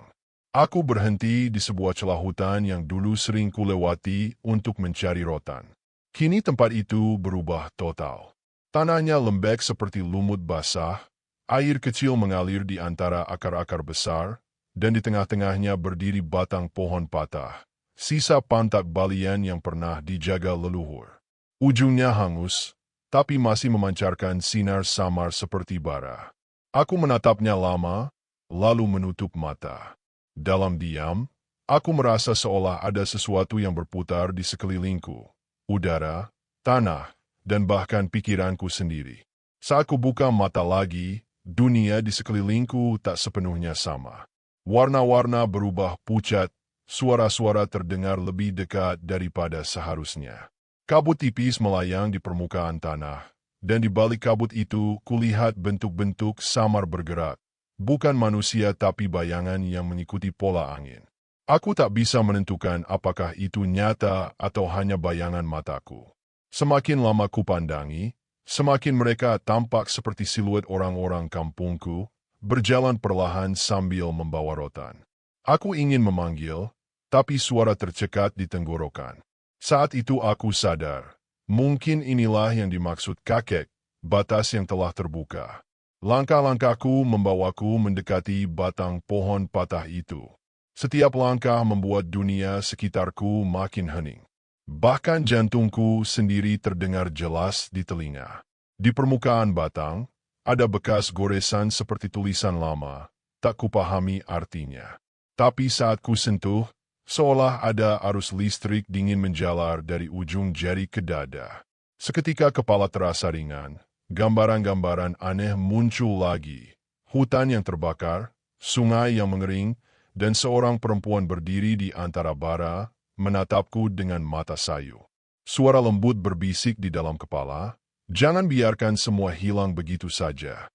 Aku berhenti di sebuah celah hutan yang dulu sering kulewati untuk mencari rotan. Kini tempat itu berubah total. Tanahnya lembek seperti lumut basah, air kecil mengalir di antara akar-akar besar, dan di tengah-tengahnya berdiri batang pohon patah, sisa pantak balian yang pernah dijaga leluhur. Ujungnya hangus, tapi masih memancarkan sinar samar seperti bara. Aku menatapnya lama, lalu menutup mata. Dalam diam, aku merasa seolah ada sesuatu yang berputar di sekelilingku. Udara, tanah, dan bahkan pikiranku sendiri. Saat ku buka mata lagi, dunia di sekelilingku tak sepenuhnya sama. Warna-warna berubah pucat, suara-suara terdengar lebih dekat daripada seharusnya. Kabut tipis melayang di permukaan tanah, dan di balik kabut itu kulihat bentuk-bentuk samar bergerak. Bukan manusia tapi bayangan yang mengikuti pola angin. Aku tak bisa menentukan apakah itu nyata atau hanya bayangan mataku. Semakin lama kupandangi, semakin mereka tampak seperti siluet orang-orang kampungku, berjalan perlahan sambil membawa rotan. Aku ingin memanggil, tapi suara tercekat di tenggorokan. Saat itu aku sadar, mungkin inilah yang dimaksud kakek, batas yang telah terbuka. Langkah-langkahku membawaku mendekati batang pohon patah itu. Setiap langkah membuat dunia sekitarku makin hening. Bahkan jantungku sendiri terdengar jelas di telinga. Di permukaan batang, ada bekas goresan seperti tulisan lama, tak kupahami artinya. Tapi saat ku sentuh, seolah ada arus listrik dingin menjalar dari ujung jari ke dada. Seketika kepala terasa ringan, gambaran-gambaran aneh muncul lagi. Hutan yang terbakar, sungai yang mengering, dan seorang perempuan berdiri di antara bara, menatapku dengan mata sayu. Suara lembut berbisik di dalam kepala, "Jangan biarkan semua hilang begitu saja."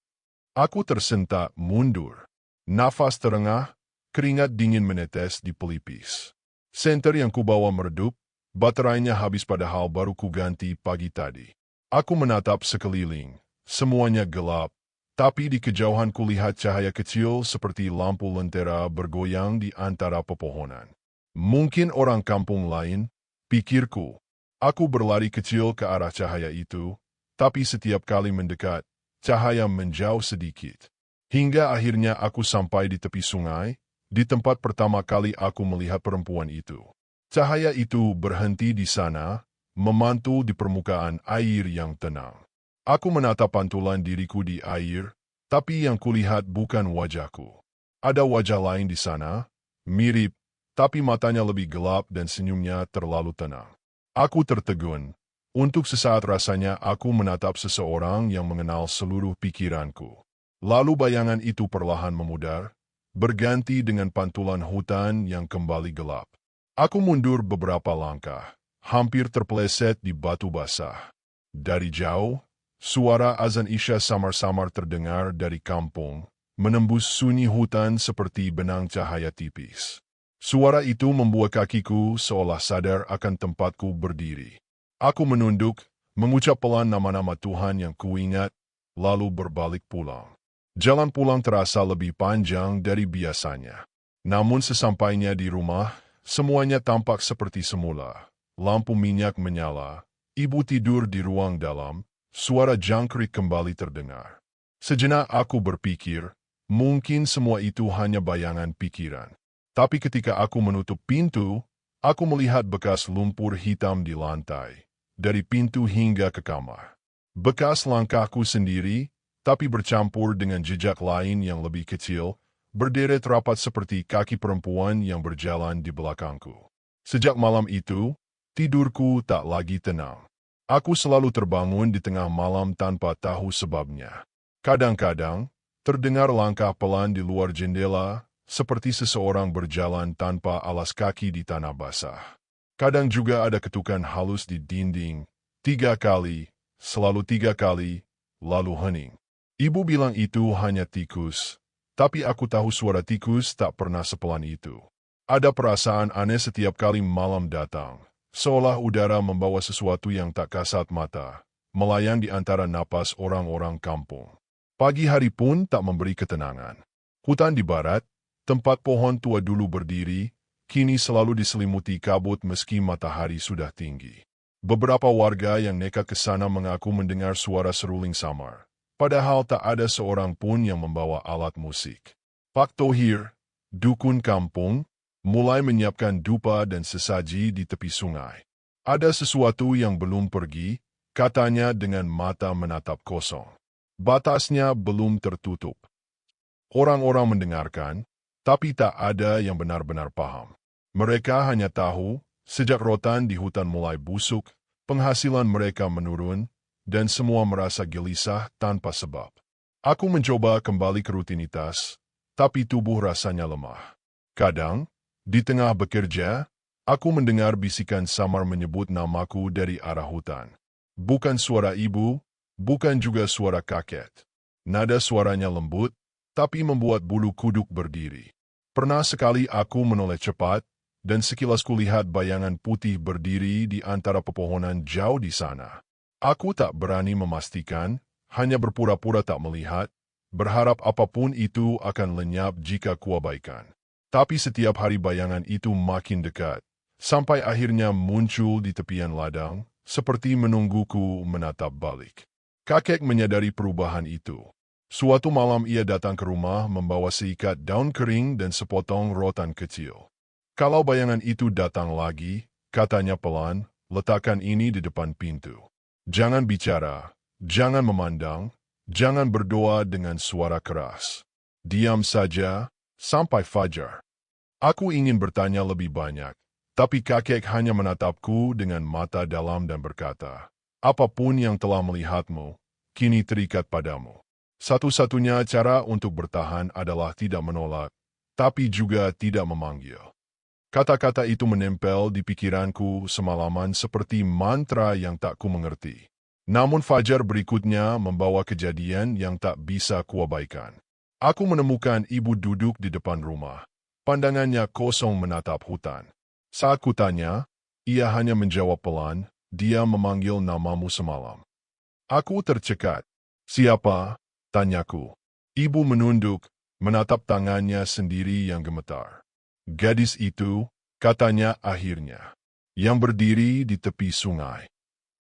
Aku tersentak mundur. Nafas terengah, keringat dingin menetes di pelipis. Senter yang kubawa meredup, baterainya habis padahal baru kuganti pagi tadi. Aku menatap sekeliling, semuanya gelap, tapi di kejauhan kulihat cahaya kecil seperti lampu lentera bergoyang di antara pepohonan. Mungkin orang kampung lain, pikirku. Aku berlari kecil ke arah cahaya itu, tapi setiap kali mendekat, cahaya menjauh sedikit. Hingga akhirnya aku sampai di tepi sungai, di tempat pertama kali aku melihat perempuan itu. Cahaya itu berhenti di sana, memantul di permukaan air yang tenang. Aku menatap pantulan diriku di air, tapi yang kulihat bukan wajahku. Ada wajah lain di sana, mirip, tapi matanya lebih gelap dan senyumnya terlalu tenang. Aku tertegun. Untuk sesaat rasanya aku menatap seseorang yang mengenal seluruh pikiranku. Lalu bayangan itu perlahan memudar, berganti dengan pantulan hutan yang kembali gelap. Aku mundur beberapa langkah, hampir terpeleset di batu basah. Dari jauh, suara azan Isya samar-samar terdengar dari kampung, menembus sunyi hutan seperti benang cahaya tipis. Suara itu membuat kakiku seolah sadar akan tempatku berdiri. Aku menunduk, mengucap pelan nama-nama Tuhan yang kuingat, lalu berbalik pulang. Jalan pulang terasa lebih panjang dari biasanya. Namun sesampainya di rumah, semuanya tampak seperti semula. Lampu minyak menyala, ibu tidur di ruang dalam, suara jangkrik kembali terdengar. Sejenak aku berpikir, mungkin semua itu hanya bayangan pikiran. Tapi ketika aku menutup pintu, aku melihat bekas lumpur hitam di lantai, dari pintu hingga ke kamar. Bekas langkahku sendiri, tapi bercampur dengan jejak lain yang lebih kecil, berderet rapat seperti kaki perempuan yang berjalan di belakangku. Sejak malam itu, tidurku tak lagi tenang. Aku selalu terbangun di tengah malam tanpa tahu sebabnya. Kadang-kadang, terdengar langkah pelan di luar jendela, seperti seseorang berjalan tanpa alas kaki di tanah basah. Kadang juga ada ketukan halus di dinding, 3 kali, selalu 3 kali, lalu hening. Ibu bilang itu hanya tikus, tapi aku tahu suara tikus tak pernah sepelan itu. Ada perasaan aneh setiap kali malam datang, seolah udara membawa sesuatu yang tak kasat mata, melayang di antara napas orang-orang kampung. Pagi hari pun tak memberi ketenangan. Hutan di barat, tempat pohon tua dulu berdiri, kini selalu diselimuti kabut meski matahari sudah tinggi. Beberapa warga yang nekat ke sana mengaku mendengar suara seruling samar, padahal tak ada seorang pun yang membawa alat musik. Pak Tohir, dukun kampung, mulai menyiapkan dupa dan sesaji di tepi sungai. Ada sesuatu yang belum pergi, katanya dengan mata menatap kosong. Batasnya belum tertutup. Orang-orang mendengarkan, tapi tak ada yang benar-benar paham. Mereka hanya tahu, sejak rotan di hutan mulai busuk, penghasilan mereka menurun, dan semua merasa gelisah tanpa sebab. Aku mencoba kembali ke rutinitas, tapi tubuh rasanya lemah. Kadang, di tengah bekerja, aku mendengar bisikan samar menyebut namaku dari arah hutan. Bukan suara ibu, bukan juga suara kakek. Nada suaranya lembut, tapi membuat bulu kuduk berdiri. Pernah sekali aku menoleh cepat, dan sekilas kulihat bayangan putih berdiri di antara pepohonan jauh di sana. Aku tak berani memastikan, hanya berpura-pura tak melihat, berharap apapun itu akan lenyap jika kuabaikan. Tapi setiap hari bayangan itu makin dekat, sampai akhirnya muncul di tepian ladang, seperti menungguku menatap balik. Kakek menyadari perubahan itu. Suatu malam ia datang ke rumah membawa seikat daun kering dan sepotong rotan kecil. Kalau bayangan itu datang lagi, katanya pelan, letakkan ini di depan pintu. Jangan bicara, jangan memandang, jangan berdoa dengan suara keras. Diam saja, sampai fajar. Aku ingin bertanya lebih banyak, tapi kakek hanya menatapku dengan mata dalam dan berkata, apapun yang telah melihatmu, kini terikat padamu. Satu-satunya cara untuk bertahan adalah tidak menolak, tapi juga tidak memanggil. Kata-kata itu menempel di pikiranku semalaman seperti mantra yang tak ku mengerti. Namun fajar berikutnya membawa kejadian yang tak bisa kuabaikan. Aku menemukan ibu duduk di depan rumah. Pandangannya kosong menatap hutan. Saat kutanya, ia hanya menjawab pelan, dia memanggil namamu semalam. Aku tercekat. Siapa? Tanyaku. Ibu menunduk, menatap tangannya sendiri yang gemetar. Gadis itu, katanya akhirnya, yang berdiri di tepi sungai.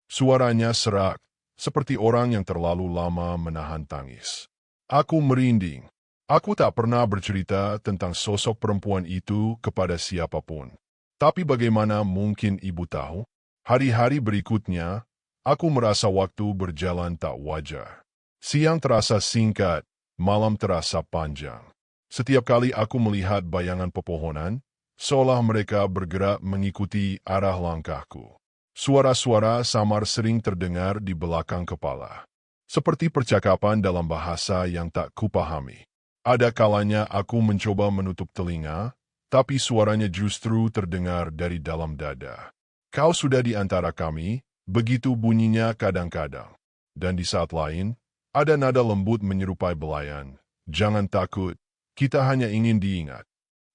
Suaranya serak, seperti orang yang terlalu lama menahan tangis. Aku merinding. Aku tak pernah bercerita tentang sosok perempuan itu kepada siapapun. Tapi bagaimana mungkin ibu tahu? Hari-hari berikutnya, aku merasa waktu berjalan tak wajar. Siang terasa singkat, malam terasa panjang. Setiap kali aku melihat bayangan pepohonan, seolah mereka bergerak mengikuti arah langkahku. Suara-suara samar sering terdengar di belakang kepala. Seperti percakapan dalam bahasa yang tak kupahami. Ada kalanya aku mencoba menutup telinga, tapi suaranya justru terdengar dari dalam dada. Kau sudah di antara kami, begitu bunyinya kadang-kadang. Dan di saat lain, ada nada lembut menyerupai belayan. Jangan takut, kita hanya ingin diingat.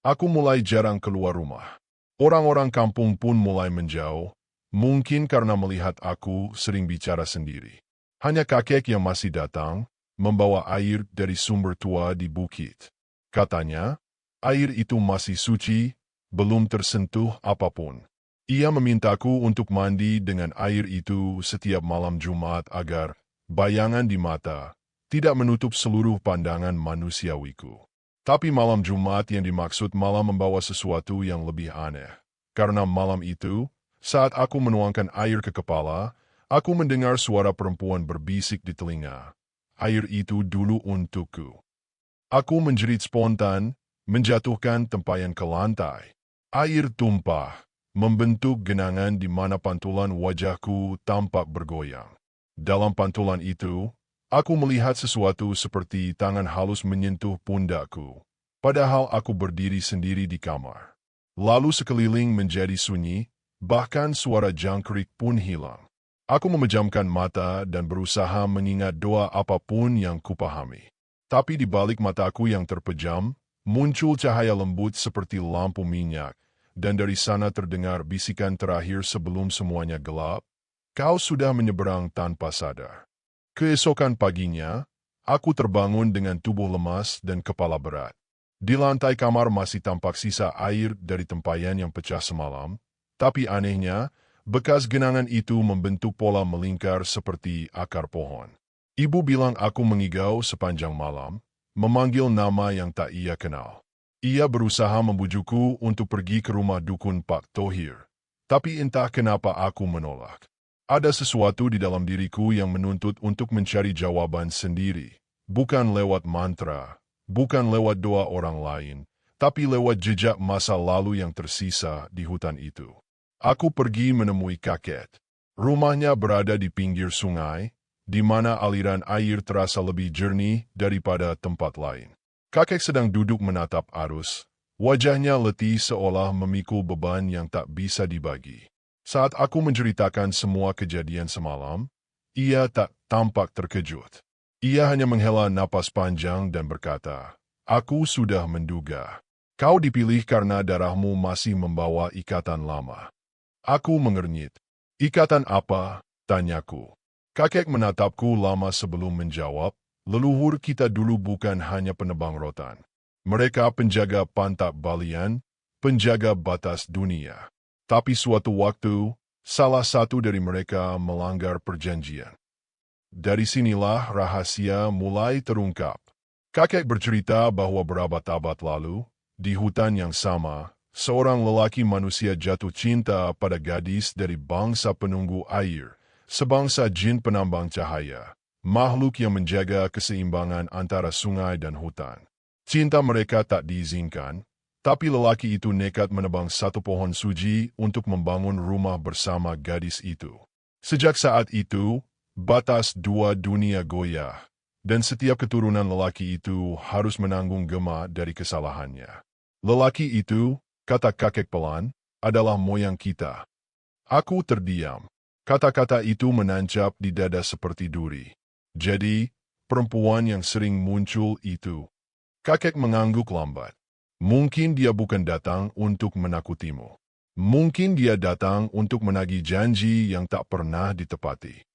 Aku mulai jarang keluar rumah. Orang-orang kampung pun mulai menjauh, mungkin karena melihat aku sering bicara sendiri. Hanya kakek yang masih datang, membawa air dari sumber tua di bukit. Katanya, air itu masih suci, belum tersentuh apapun. Ia memintaku untuk mandi dengan air itu setiap malam Jumat agar bayangan di mata tidak menutup seluruh pandangan manusiawiku. Tapi malam Jumat yang dimaksud malah membawa sesuatu yang lebih aneh. Karena malam itu, saat aku menuangkan air ke kepala, aku mendengar suara perempuan berbisik di telinga. Air itu dulu untukku. Aku menjerit spontan, menjatuhkan tempayan ke lantai. Air tumpah, membentuk genangan di mana pantulan wajahku tampak bergoyang. Dalam pantulan itu, aku melihat sesuatu seperti tangan halus menyentuh pundakku. Padahal aku berdiri sendiri di kamar. Lalu sekeliling menjadi sunyi, bahkan suara jangkrik pun hilang. Aku memejamkan mata dan berusaha mengingat doa apapun yang kupahami. Tapi di balik mataku yang terpejam, muncul cahaya lembut seperti lampu minyak, dan dari sana terdengar bisikan terakhir sebelum semuanya gelap. Kau sudah menyeberang tanpa sadar. Keesokan paginya, aku terbangun dengan tubuh lemas dan kepala berat. Di lantai kamar masih tampak sisa air dari tempayan yang pecah semalam, tapi anehnya, bekas genangan itu membentuk pola melingkar seperti akar pohon. Ibu bilang aku mengigau sepanjang malam, memanggil nama yang tak ia kenal. Ia berusaha membujukku untuk pergi ke rumah dukun Pak Tohir, tapi entah kenapa aku menolak. Ada sesuatu di dalam diriku yang menuntut untuk mencari jawaban sendiri, bukan lewat mantra, bukan lewat doa orang lain, tapi lewat jejak masa lalu yang tersisa di hutan itu. Aku pergi menemui kakek. Rumahnya berada di pinggir sungai, di mana aliran air terasa lebih jernih daripada tempat lain. Kakek sedang duduk menatap arus. Wajahnya letih seolah memikul beban yang tak bisa dibagi. Saat aku menceritakan semua kejadian semalam, ia tak tampak terkejut. Ia hanya menghela napas panjang dan berkata, "Aku sudah menduga. Kau dipilih karena darahmu masih membawa ikatan lama." Aku mengernyit. "Ikatan apa?" tanyaku. Kakek menatapku lama sebelum menjawab, "Leluhur kita dulu bukan hanya penebang rotan. Mereka penjaga pantai Balian, penjaga batas dunia. Tapi suatu waktu, salah satu dari mereka melanggar perjanjian. Dari sinilah rahasia mulai terungkap. Kakek bercerita bahwa berabad-abad lalu, di hutan yang sama, seorang lelaki manusia jatuh cinta pada gadis dari bangsa penunggu air, sebangsa jin penambang cahaya, makhluk yang menjaga keseimbangan antara sungai dan hutan. Cinta mereka tak diizinkan, tapi lelaki itu nekat menebang satu pohon suji untuk membangun rumah bersama gadis itu. Sejak saat itu, batas dua dunia goyah, dan setiap keturunan lelaki itu harus menanggung gema dari kesalahannya. Lelaki itu, kata kakek pelan, adalah moyang kita. Aku terdiam. Kata-kata itu menancap di dada seperti duri. Jadi, perempuan yang sering muncul itu. Kakek mengangguk lambat. Mungkin dia bukan datang untuk menakutimu. Mungkin dia datang untuk menagih janji yang tak pernah ditepati.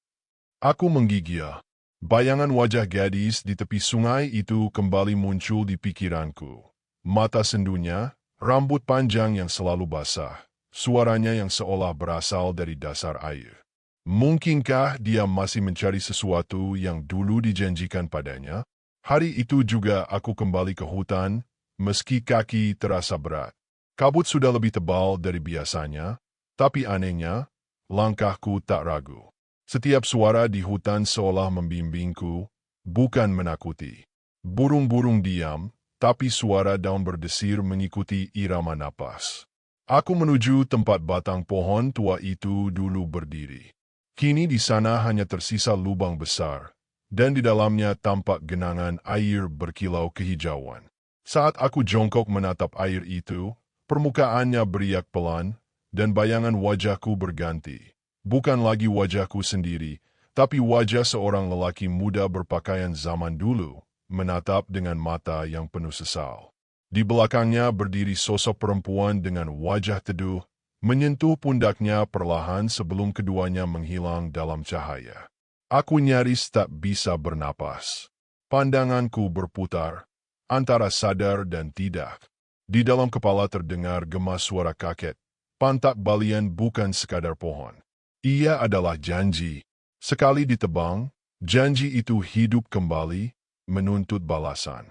Aku menggigil. Bayangan wajah gadis di tepi sungai itu kembali muncul di pikiranku. Mata sendunya, rambut panjang yang selalu basah, suaranya yang seolah berasal dari dasar air. Mungkinkah dia masih mencari sesuatu yang dulu dijanjikan padanya? Hari itu juga aku kembali ke hutan, meski kaki terasa berat. Kabut sudah lebih tebal dari biasanya, tapi anehnya, langkahku tak ragu. Setiap suara di hutan seolah membimbingku, bukan menakuti. Burung-burung diam, tapi suara daun berdesir mengikuti irama napas. Aku menuju tempat batang pohon tua itu dulu berdiri. Kini di sana hanya tersisa lubang besar, dan di dalamnya tampak genangan air berkilau kehijauan. Saat aku jongkok menatap air itu, permukaannya beriak pelan, dan bayangan wajahku berganti. Bukan lagi wajahku sendiri, tapi wajah seorang lelaki muda berpakaian zaman dulu, menatap dengan mata yang penuh sesal. Di belakangnya berdiri sosok perempuan dengan wajah teduh, menyentuh pundaknya perlahan sebelum keduanya menghilang dalam cahaya. Aku nyaris tak bisa bernapas. Pandanganku berputar, antara sadar dan tidak. Di dalam kepala terdengar gema suara kakek. Pantai Balian bukan sekadar pohon. Ia adalah janji. Sekali ditebang, janji itu hidup kembali, menuntut balasan.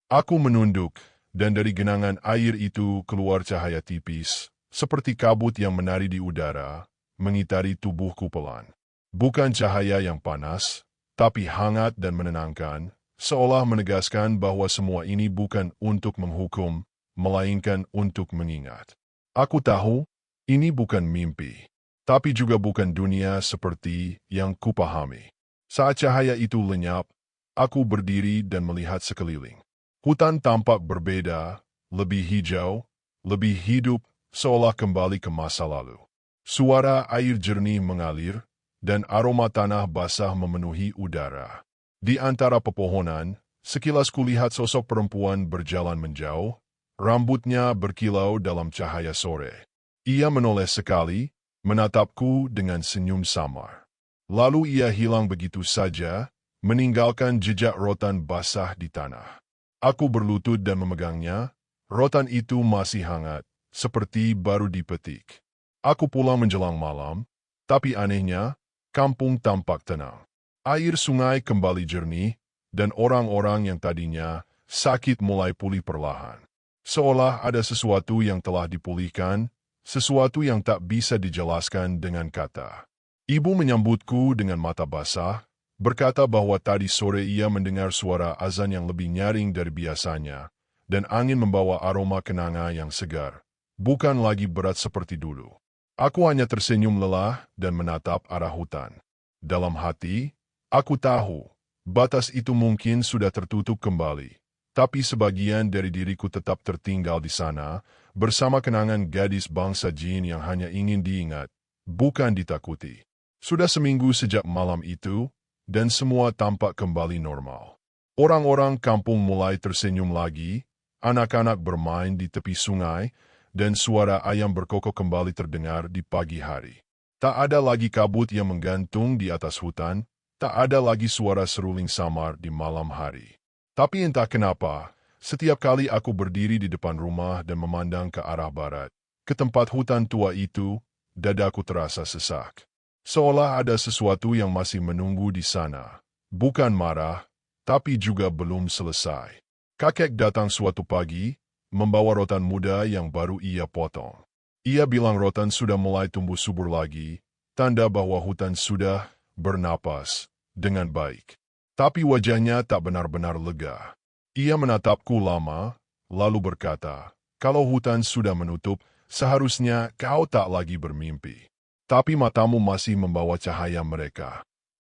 Aku menunduk, dan dari genangan air itu keluar cahaya tipis, seperti kabut yang menari di udara, mengitari tubuhku pelan. Bukan cahaya yang panas, tapi hangat dan menenangkan, seolah menegaskan bahwa semua ini bukan untuk menghukum, melainkan untuk mengingat. Aku tahu, ini bukan mimpi. Tapi juga bukan dunia seperti yang kupahami. Saat cahaya itu lenyap, aku berdiri dan melihat sekeliling. Hutan tampak berbeda, lebih hijau, lebih hidup, seolah kembali ke masa lalu. Suara air jernih mengalir, dan aroma tanah basah memenuhi udara. Di antara pepohonan, sekilas kulihat sosok perempuan berjalan menjauh, rambutnya berkilau dalam cahaya sore. Ia menoleh sekali, menatapku dengan senyum samar. Lalu ia hilang begitu saja, meninggalkan jejak rotan basah di tanah. Aku berlutut dan memegangnya, rotan itu masih hangat, seperti baru dipetik. Aku pulang menjelang malam, tapi anehnya, kampung tampak tenang. Air sungai kembali jernih, dan orang-orang yang tadinya sakit mulai pulih perlahan. Seolah ada sesuatu yang telah dipulihkan, sesuatu yang tak bisa dijelaskan dengan kata. Ibu menyambutku dengan mata basah, berkata bahwa tadi sore ia mendengar suara azan yang lebih nyaring dari biasanya, dan angin membawa aroma kenanga yang segar, bukan lagi berat seperti dulu. Aku hanya tersenyum lelah dan menatap arah hutan. Dalam hati, aku tahu, batas itu mungkin sudah tertutup kembali, tapi sebagian dari diriku tetap tertinggal di sana, bersama kenangan gadis bangsa jin yang hanya ingin diingat, bukan ditakuti. Sudah seminggu sejak malam itu, dan semua tampak kembali normal. Orang-orang kampung mulai tersenyum lagi, anak-anak bermain di tepi sungai, dan suara ayam berkokok kembali terdengar di pagi hari. Tak ada lagi kabut yang menggantung di atas hutan, tak ada lagi suara seruling samar di malam hari. Tapi entah kenapa, Setiap kali aku berdiri di depan rumah dan memandang ke arah barat, ke tempat hutan tua itu, dadaku terasa sesak. Seolah ada sesuatu yang masih menunggu di sana. Bukan marah, tapi juga belum selesai. Kakek datang suatu pagi, membawa rotan muda yang baru ia potong. Ia bilang rotan sudah mulai tumbuh subur lagi, tanda bahwa hutan sudah bernapas dengan baik. Tapi wajahnya tak benar-benar lega. Ia menatapku lama, lalu berkata, "Kalau hutan sudah menutup, seharusnya kau tak lagi bermimpi. Tapi matamu masih membawa cahaya mereka."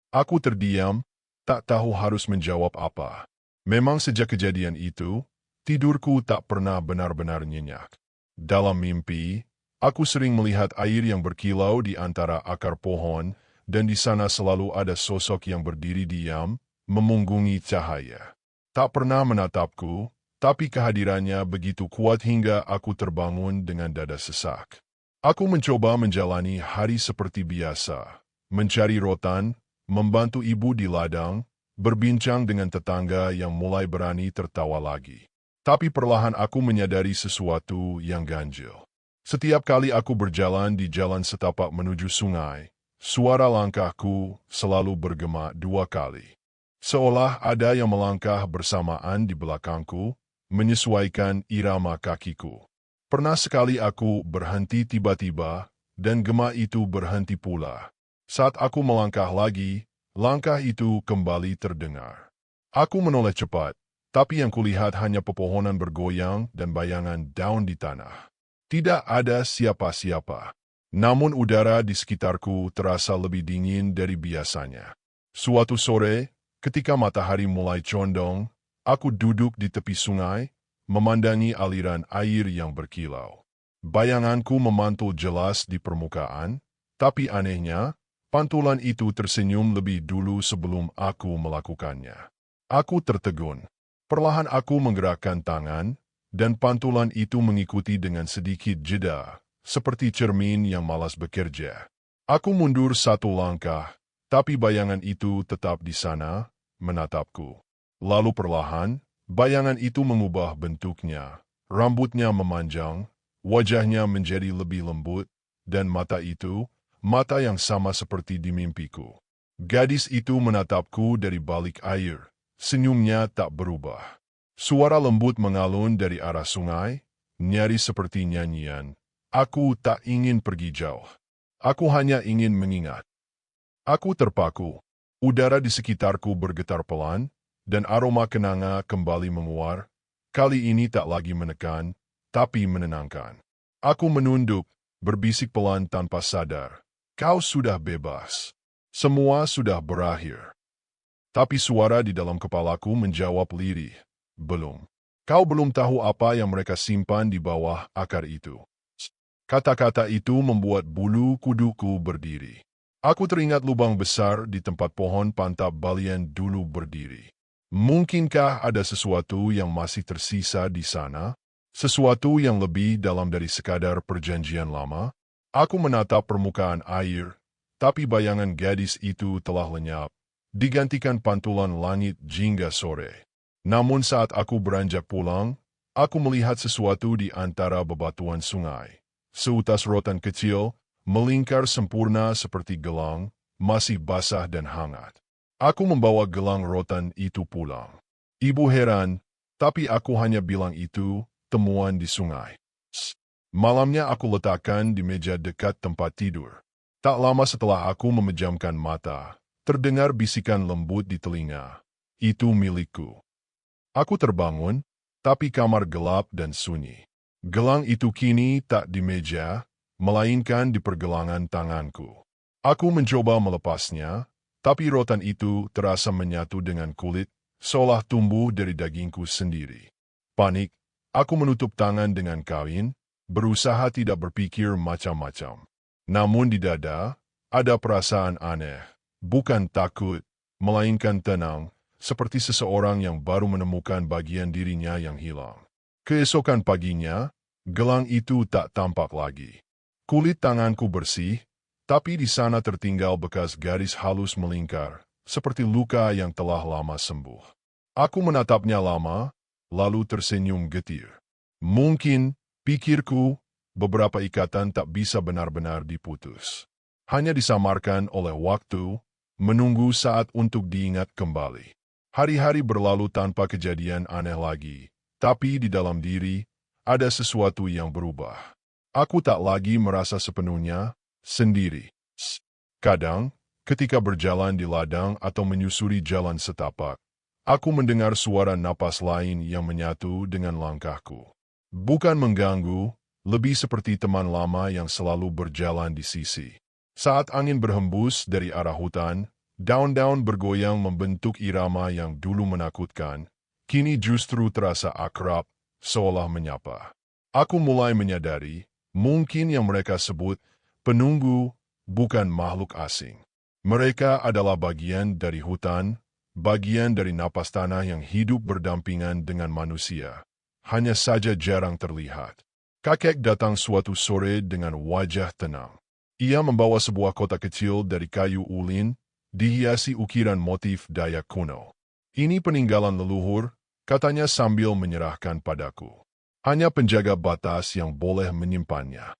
Aku terdiam, tak tahu harus menjawab apa. Memang sejak kejadian itu, tidurku tak pernah benar-benar nyenyak. Dalam mimpi, aku sering melihat air yang berkilau di antara akar pohon, dan di sana selalu ada sosok yang berdiri diam, memunggungi cahaya. Tak pernah menatapku, tapi kehadirannya begitu kuat hingga aku terbangun dengan dada sesak. Aku mencoba menjalani hari seperti biasa, mencari rotan, membantu ibu di ladang, berbincang dengan tetangga yang mulai berani tertawa lagi. Tapi perlahan aku menyadari sesuatu yang ganjil. Setiap kali aku berjalan di jalan setapak menuju sungai, suara langkahku selalu bergema 2 kali. Seolah ada yang melangkah bersamaan di belakangku, menyesuaikan irama kakiku. Pernah sekali aku berhenti tiba-tiba, dan gema itu berhenti pula. Saat aku melangkah lagi, langkah itu kembali terdengar. Aku menoleh cepat, tapi yang kulihat hanya pepohonan bergoyang dan bayangan daun di tanah. Tidak ada siapa-siapa. Namun udara di sekitarku terasa lebih dingin dari biasanya. Suatu sore, ketika matahari mulai condong, aku duduk di tepi sungai, memandangi aliran air yang berkilau. Bayanganku memantul jelas di permukaan, tapi anehnya, pantulan itu tersenyum lebih dulu sebelum aku melakukannya. Aku tertegun. Perlahan aku menggerakkan tangan, dan pantulan itu mengikuti dengan sedikit jeda, seperti cermin yang malas bekerja. Aku mundur 1 langkah, tapi bayangan itu tetap di sana, menatapku. Lalu perlahan, bayangan itu mengubah bentuknya. Rambutnya memanjang, wajahnya menjadi lebih lembut, dan mata itu, mata yang sama seperti di mimpiku. Gadis itu menatapku dari balik air. Senyumnya tak berubah. Suara lembut mengalun dari arah sungai, nyaris seperti nyanyian. Aku tak ingin pergi jauh. Aku hanya ingin mengingat. Aku terpaku. Udara di sekitarku bergetar pelan, dan aroma kenanga kembali menguar. Kali ini tak lagi menekan, tapi menenangkan. Aku menunduk, berbisik pelan tanpa sadar. Kau sudah bebas. Semua sudah berakhir. Tapi suara di dalam kepalaku menjawab lirih. Belum. Kau belum tahu apa yang mereka simpan di bawah akar itu. Kata-kata itu membuat bulu kuduku berdiri. Aku teringat lubang besar di tempat pohon pantab balian dulu berdiri. Mungkinkah ada sesuatu yang masih tersisa di sana? Sesuatu yang lebih dalam dari sekadar perjanjian lama? Aku menatap permukaan air, tapi bayangan gadis itu telah lenyap, digantikan pantulan langit jingga sore. Namun saat aku beranjak pulang, aku melihat sesuatu di antara bebatuan sungai. Seutas rotan kecil, melingkar sempurna seperti gelang, masih basah dan hangat. Aku membawa gelang rotan itu pulang. Ibu heran, tapi aku hanya bilang itu temuan di sungai. Malamnya aku letakkan di meja dekat tempat tidur. Tak lama setelah aku memejamkan mata, terdengar bisikan lembut di telinga. Itu milikku. Aku terbangun, tapi kamar gelap dan sunyi. Gelang itu kini tak di meja, melainkan di pergelangan tanganku. Aku mencoba melepasnya, tapi rotan itu terasa menyatu dengan kulit, seolah tumbuh dari dagingku sendiri. Panik, aku menutup tangan dengan kain, berusaha tidak berpikir macam-macam. Namun di dada, ada perasaan aneh, bukan takut, melainkan tenang, seperti seseorang yang baru menemukan bagian dirinya yang hilang. Keesokan paginya, gelang itu tak tampak lagi. Kulit tanganku bersih, tapi di sana tertinggal bekas garis halus melingkar, seperti luka yang telah lama sembuh. Aku menatapnya lama, lalu tersenyum getir. Mungkin, pikirku, beberapa ikatan tak bisa benar-benar diputus. Hanya disamarkan oleh waktu, menunggu saat untuk diingat kembali. Hari-hari berlalu tanpa kejadian aneh lagi, tapi di dalam diri, ada sesuatu yang berubah. Aku tak lagi merasa sepenuhnya sendiri. Kadang, ketika berjalan di ladang atau menyusuri jalan setapak, aku mendengar suara napas lain yang menyatu dengan langkahku. Bukan mengganggu, lebih seperti teman lama yang selalu berjalan di sisi. Saat angin berhembus dari arah hutan, daun-daun bergoyang membentuk irama yang dulu menakutkan, kini justru terasa akrab, seolah menyapa. Aku mulai menyadari, mungkin yang mereka sebut penunggu bukan makhluk asing. Mereka adalah bagian dari hutan, bagian dari napas tanah yang hidup berdampingan dengan manusia. Hanya saja jarang terlihat. Kakek datang suatu sore dengan wajah tenang. Ia membawa sebuah kotak kecil dari kayu ulin, dihiasi ukiran motif Dayak kuno. Ini peninggalan leluhur, katanya sambil menyerahkan padaku. Hanya penjaga batas yang boleh menyimpannya.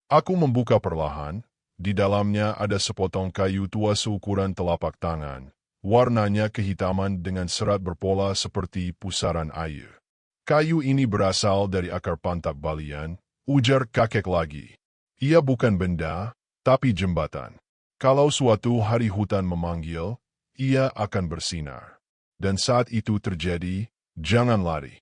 Aku membuka perlahan, di dalamnya ada sepotong kayu tua seukuran telapak tangan. Warnanya kehitaman dengan serat berpola seperti pusaran air. Kayu ini berasal dari akar pantak balian, ujar kakek lagi. Ia bukan benda, tapi jembatan. Kalau suatu hari hutan memanggil, ia akan bersinar. Dan saat itu terjadi, jangan lari.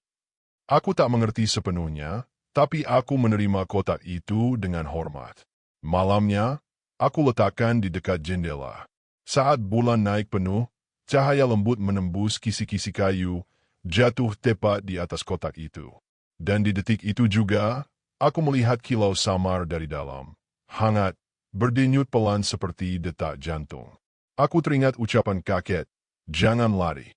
Aku tak mengerti sepenuhnya, tapi aku menerima kotak itu dengan hormat. Malamnya, aku letakkan di dekat jendela. Saat bulan naik penuh, cahaya lembut menembus kisi-kisi kayu, jatuh tepat di atas kotak itu. Dan di detik itu juga, aku melihat kilau samar dari dalam. Hangat, berdenyut pelan seperti detak jantung. Aku teringat ucapan kakek, jangan lari.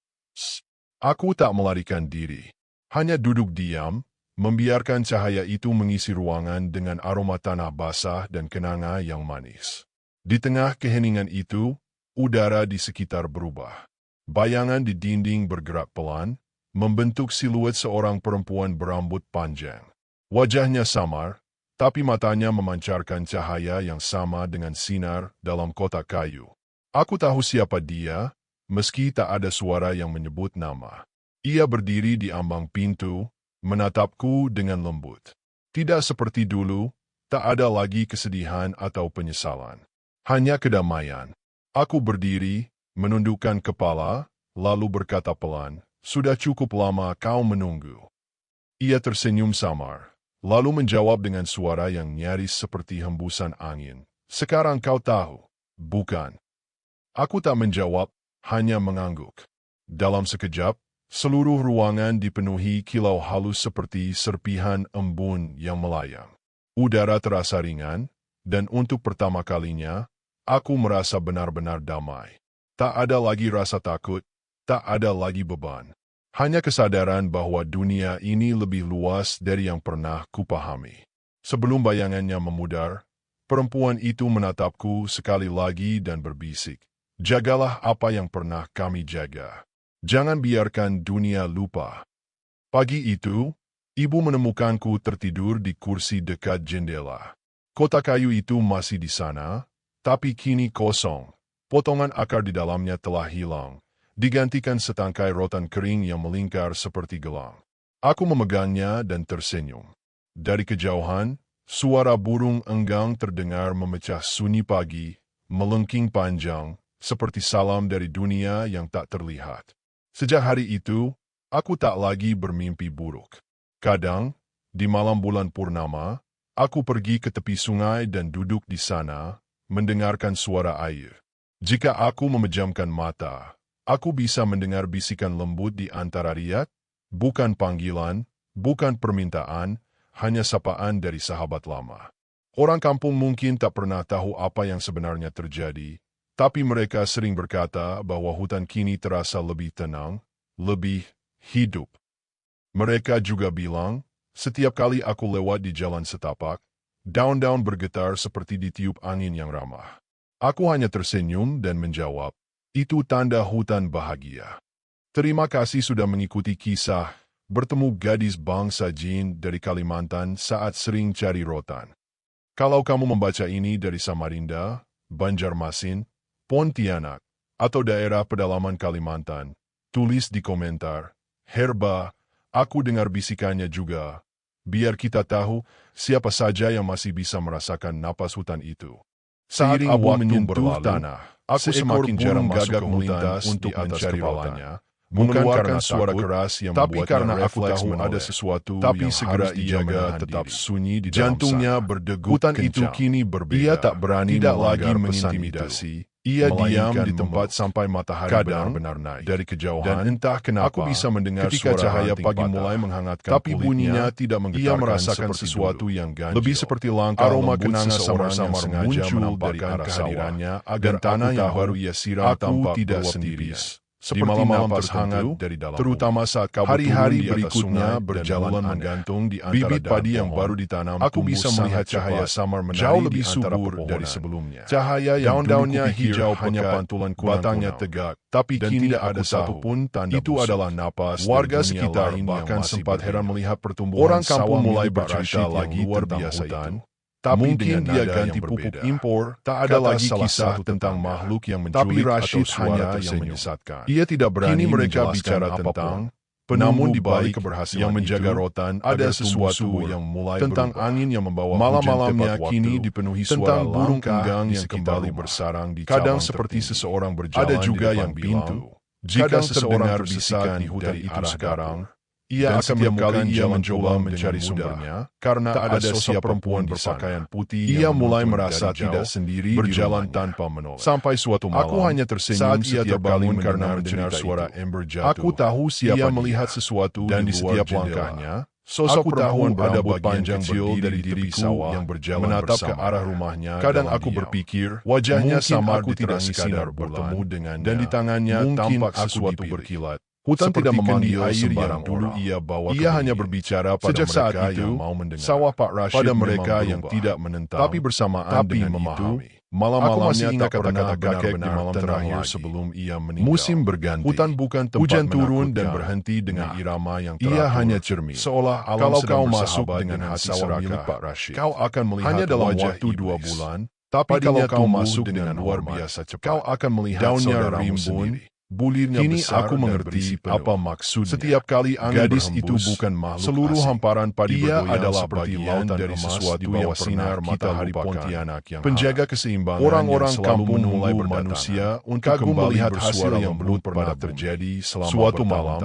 Aku tak melarikan diri. Hanya duduk diam, membiarkan cahaya itu mengisi ruangan dengan aroma tanah basah dan kenanga yang manis. Di tengah keheningan itu, udara di sekitar berubah. Bayangan di dinding bergerak pelan, membentuk siluet seorang perempuan berambut panjang. Wajahnya samar, tapi matanya memancarkan cahaya yang sama dengan sinar dalam kotak kayu. Aku tahu siapa dia, meski tak ada suara yang menyebut nama. Ia berdiri di ambang pintu, menatapku dengan lembut. Tidak seperti dulu, tak ada lagi kesedihan atau penyesalan. Hanya kedamaian. Aku berdiri, menundukkan kepala, lalu berkata pelan, sudah cukup lama kau menunggu. Ia tersenyum samar, lalu menjawab dengan suara yang nyaris seperti hembusan angin. Sekarang kau tahu, bukan? Aku tak menjawab, hanya mengangguk. Dalam sekejap, seluruh ruangan dipenuhi kilau halus seperti serpihan embun yang melayang. Udara terasa ringan, dan untuk pertama kalinya, aku merasa benar-benar damai. Tak ada lagi rasa takut, tak ada lagi beban. Hanya kesadaran bahwa dunia ini lebih luas dari yang pernah kupahami. Sebelum bayangannya memudar, perempuan itu menatapku sekali lagi dan berbisik. Jagalah apa yang pernah kami jaga. Jangan biarkan dunia lupa. Pagi itu, ibu menemukanku tertidur di kursi dekat jendela. Kotak kayu itu masih di sana, tapi kini kosong. Potongan akar di dalamnya telah hilang, digantikan setangkai rotan kering yang melingkar seperti gelang. Aku memegangnya dan tersenyum. Dari kejauhan, suara burung enggang terdengar memecah sunyi pagi, melengking panjang, seperti salam dari dunia yang tak terlihat. Sejak hari itu, aku tak lagi bermimpi buruk. Kadang, di malam bulan purnama, aku pergi ke tepi sungai dan duduk di sana, mendengarkan suara air. Jika aku memejamkan mata, aku bisa mendengar bisikan lembut di antara riak, bukan panggilan, bukan permintaan, hanya sapaan dari sahabat lama. Orang kampung mungkin tak pernah tahu apa yang sebenarnya terjadi, tapi mereka sering berkata bahwa hutan kini terasa lebih tenang, lebih hidup. Mereka juga bilang, setiap kali aku lewat di jalan setapak, daun-daun bergetar seperti ditiup angin yang ramah. Aku hanya tersenyum dan menjawab, itu tanda hutan bahagia. Terima kasih sudah mengikuti kisah bertemu gadis bangsa Jin dari Kalimantan saat sering cari rotan. Kalau kamu membaca ini dari Samarinda, Banjarmasin, Pontianak, atau daerah pedalaman Kalimantan, tulis di komentar, Herba, aku dengar bisikannya juga. Biar kita tahu siapa saja yang masih bisa merasakan napas hutan itu. Saat abu menyentuh tanah, aku semakin jarang gagak melintas untuk mencari kepalanya, mengeluarkan suara keras yang membuatnya karena aku tahu ada sesuatu tapi yang segera ia tetap sunyi di jantungnya berdegup kencang. Hutan itu kini berbeda. Ia tak berani lagi mengintimidasi. Ia diam di tempat sampai matahari benar-benar naik dari kejauhan. Dan entah kenapa, aku bisa mendengar ketika cahaya pagi mulai menghangatkan tapi bunyinya tidak menggetarkan. Ia merasakan sesuatu yang ganjil. Lebih seperti langkah aroma kenanga samar-samar muncul dari arah kehadirannya agar tanah yang baru ia siram tampak tidak sendiri. Seperti malam-malam terhangat dari dalam terutama saat kabut hari-hari berikutnya berjalan menggantung di antara bibit padi yang baru ditanam. Aku bisa melihat cahaya samar menari jauh lebih subur dari sebelumnya. Cahaya yang daun-daunnya hijau hanya pantulan batangnya tegak, tapi kini tidak ada satupun tanda itu adalah napas. Warga sekitar bahkan sempat heran melihat pertumbuhan orang kampung mulai bercerita lagi luar biasa itu. Tapi mungkin dia ganti pupuk impor, tak ada lagi kisah tentang makhluk yang menculik atau suara yang menyesatkan. Ia tidak berani mereka bicara tentang, namun di balik keberhasilan yang menjaga rotan ada sesuatu yang mulai tentang angin yang membawa malam-malamnya kini dipenuhi suara burung kenggang yang kembali bersarang di kadang seperti seseorang berjalan. Ada juga yang pintu. Jika seseorang bisikan di hutan itu sekarang, ia akan setiap kali ia mencoba mencari sumbernya, karena ada sosok perempuan berpakaian putih. Ia mulai merasa tidak sendiri berjalan tanpa menoleh. Sampai suatu malam, aku hanya tersenyum saat ia terbangun karena mendengar suara ember jatuh. Aku tahu siapa ia melihat sesuatu dan di setiap langkahnya, sosok perempuan berambut panjang kecil dari diri sawah yang berjalan menatap ke arah rumahnya. Kadang aku berpikir, wajahnya samar diterangi sinar bertemu dengannya, dan di tangannya tampak sesuatu berkilat. Hutan tidak memanggil air yang dulu ia bawa. Ia hanya berbicara pada sejak mereka yang mau mendengar. Sawah Pak Rashid pada mereka yang tidak menentang. Tapi bersamaan dengan memahami. Malam-malamnya tak pernah kakek di malam terakhir sebelum ia meninggal. Musim berganti. Hutan bukan tempat hujan turun dan berhenti dengan irama yang teratur. Ia hanya cermin. Seolah alam kalau kau masuk dengan hati milik Pak Rashid, kau akan melihat hanya dalam waktu 2 bulan. Tapi kalau kau masuk dengan luar biasa cepat, kau akan melihat daunnya rimbun. Bulirnya kini besar aku mengerti apa maksudnya. Setiap kali angin gadis itu bukan makhluk seluruh asing. Hamparan padi ia adalah seperti lautan dari sesuatu yang sinar matahari Pontianak yang penjaga keseimbangan. Orang-orang kampung mulai manusia untuk kembali melihat hasil yang belum pernah terjadi selama suatu malam.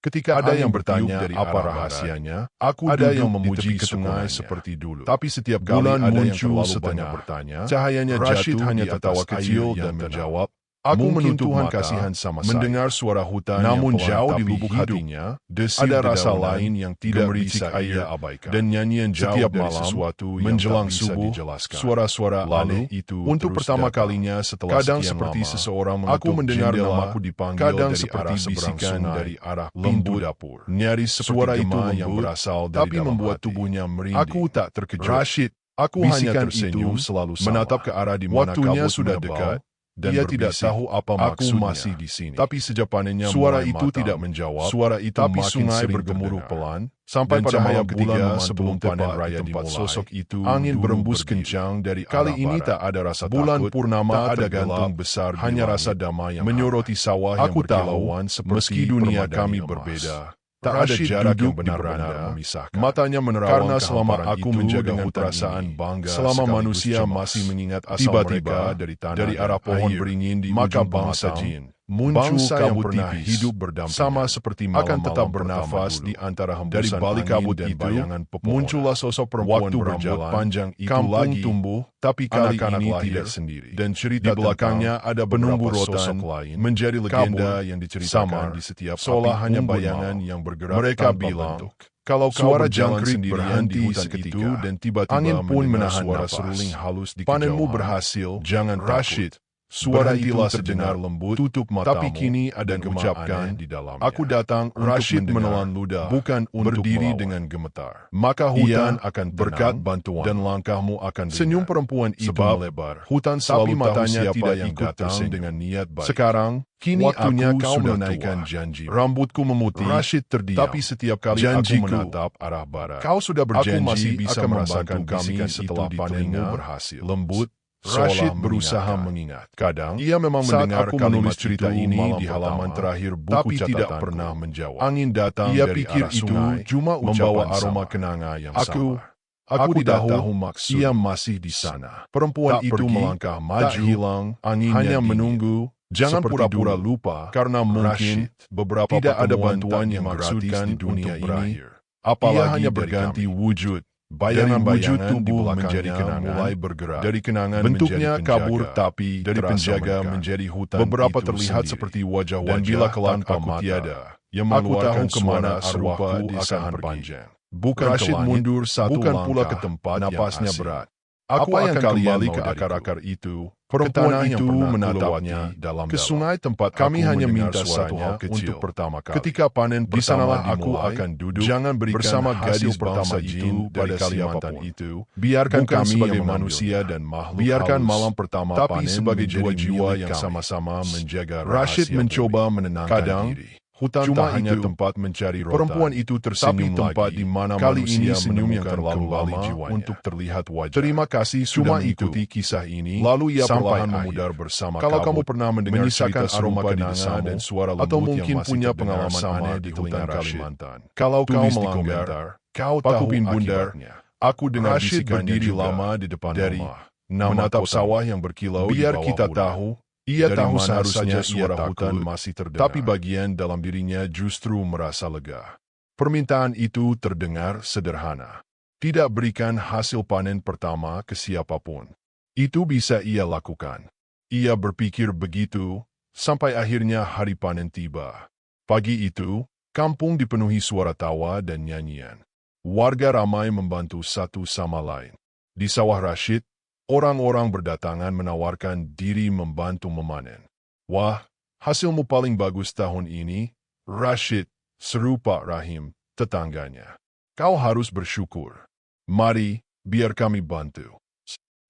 Ketika ada yang bertanya dari apa rahasianya, aku ada yang memuji ke sungai seperti dulu. Tapi setiap kali ada yang terlalu banyak bertanya, cahayanya Rashid hanya tertawa kecil dan menjawab, aku menutup Tuhan kasihan sama saya. Mendengar suara hutan namun yang jauh di lubuk hatinya, ada rasa lain yang tidak bisa ia abaikan. Dan nyanyian jauh setiap dari malam, sesuatu menjelang subuh, suara-suara aneh itu untuk pertama kalinya setelah kadang seperti lama, seseorang aku mendengar namaku dipanggil kadang dari seperti bisikan dari arah pintu dapur. Nyaris suara itu yang berasal dari tapi membuat tubuhnya merinding. Aku tak terkejut. Rashid, aku hanya tersenyum selalu menatap ke arah di mana waktunya sudah dekat. Dan ia tidak tahu apa maksudnya. Aku masih di sini. Tapi sejak panennya suara itu tidak menjawab. Suara itu tapi sungai bergemuruh pelan. Sampai pada malam ketiga sebelum panen raya dimulai. Sosok itu angin berembus kencang dari kali ini tak ada rasa bulan takut. Purnama ada gantung besar. Hanya rasa damai yang menyoroti sawah yang berkilauan meski dunia kami berbeda. Tak ada jarak yang benar-benar memisahkan. Matanya menerawang karena selama aku menjaga perasaan bangga selama manusia masih mengingat asal mereka dari tanah dari arah pohon beringin di maka bangsa Jin muncul kabut yang tipis hidup berdampingan sama seperti akan tetap bernafas di antara hembusan dari balik kabut dan bayangan pepohonan. Muncullah sosok perempuan berambut panjang itu lagi tumbuh tapi kali ini tidak sendiri dan cerita di belakangnya ada penunggu rotan lain menjadi legenda yang diceritakan di setiap seolah hanya bayangan yang bergerak mereka bilang kalau suara jangkrik berhenti seketika dan tiba-tiba angin pun menahan suara seruling halus di kejauhan. Panenmu berhasil, jangan Rashid. Suara itu terdengar lembut, tutup matamu, tapi kini ada mengucapkan di dalamnya. Aku datang Rashid menelan ludah, bukan untuk berdiri melawan. Dengan gemetar. Maka hutan akan berkat bantuan dan langkahmu akan ringan. Senyum perempuan itu melebar. Hutan selalu matanya tidak ikut datang dengan niat baik. Sekarang, kini waktunya kau menunaikan janji. Rambutku memutih, Rashid terdiam. Tapi setiap kali aku menatap arah barat, kau sudah berjanji aku masih bisa merasakan kami setelah panenmu berhasil. Lembut, Rashid berusaha mengingat. Kadang, ia memang mendengar aku menulis cerita ini di halaman terakhir buku tapi tidak pernah menjawab. Angin datang ia dari pikir arah sungai, itu cuma membawa aroma kenanga yang sama. Aku tidak tahu maksud. Ia masih di sana. Perempuan tak itu pergi, melangkah maju, hilang, anginnya hanya menunggu. Jangan pura-pura lupa, karena mungkin beberapa tidak ada bantuan yang gratis di dunia ini. Apalagi ia hanya berganti wujud. Bayangan-bayangan tubuh menjadi kenangan, mulai bergerak. Dari kenangan bentuknya menjadi kabur, tapi dari penjaga menjadi hutan. Beberapa terlihat sendiri. Seperti wajah-wajah, dan bila kelak aku tiada, yang mengeluarkan suara serupa di sahan panjang. Bukan Rashid mundur satu bukan langkah, pula ke tempat napasnya berat. Aku akan kembali ke akar-akar itu. Perempuan itu menatapnya dalam ke sungai tempat kami hanya minta satu hal kecil untuk pertama kali. Ketika panen di sanalah aku akan duduk. Jangan berikan bersama gadis pertama itu pada Kalimantan itu. Biarkan kami sebagai manusia dan makhluk biarkan halus. Malam pertama tapi panen sebagai jiwa-jiwa yang sama-sama menjaga rahasia. Rashid mencoba menenangkan diri. Hutan cuma tak hanya tempat mencari rotan. Perempuan itu tersenyum tempat di mana kali ini senyum yang terlalu lama untuk terlihat wajar. Terima kasih sudah mengikuti kisah ini. Lalu ia perlahan memudar bersama kalau kamu pernah mendengar cerita aroma kenanga dan suara lembut atau mungkin punya pengalaman aneh di hutan Kalimantan. Kalau kau melanggar, kau tahu akibatnya. Aku dengar bisikan berdiri lama di depan rumah. Menatap sawah yang berkilau biar kita tahu. Ia tahu seharusnya suara hutan masih terdengar, tapi bagian dalam dirinya justru merasa lega. Permintaan itu terdengar sederhana. Tidak berikan hasil panen pertama ke siapapun. Itu bisa ia lakukan. Ia berpikir begitu, sampai akhirnya hari panen tiba. Pagi itu, kampung dipenuhi suara tawa dan nyanyian. Warga ramai membantu satu sama lain. Di sawah Rashid, orang-orang berdatangan menawarkan diri membantu memanen. Wah, hasilmu paling bagus tahun ini, Rashid, seru Pak Rahim, tetangganya. Kau harus bersyukur. Mari, biar kami bantu.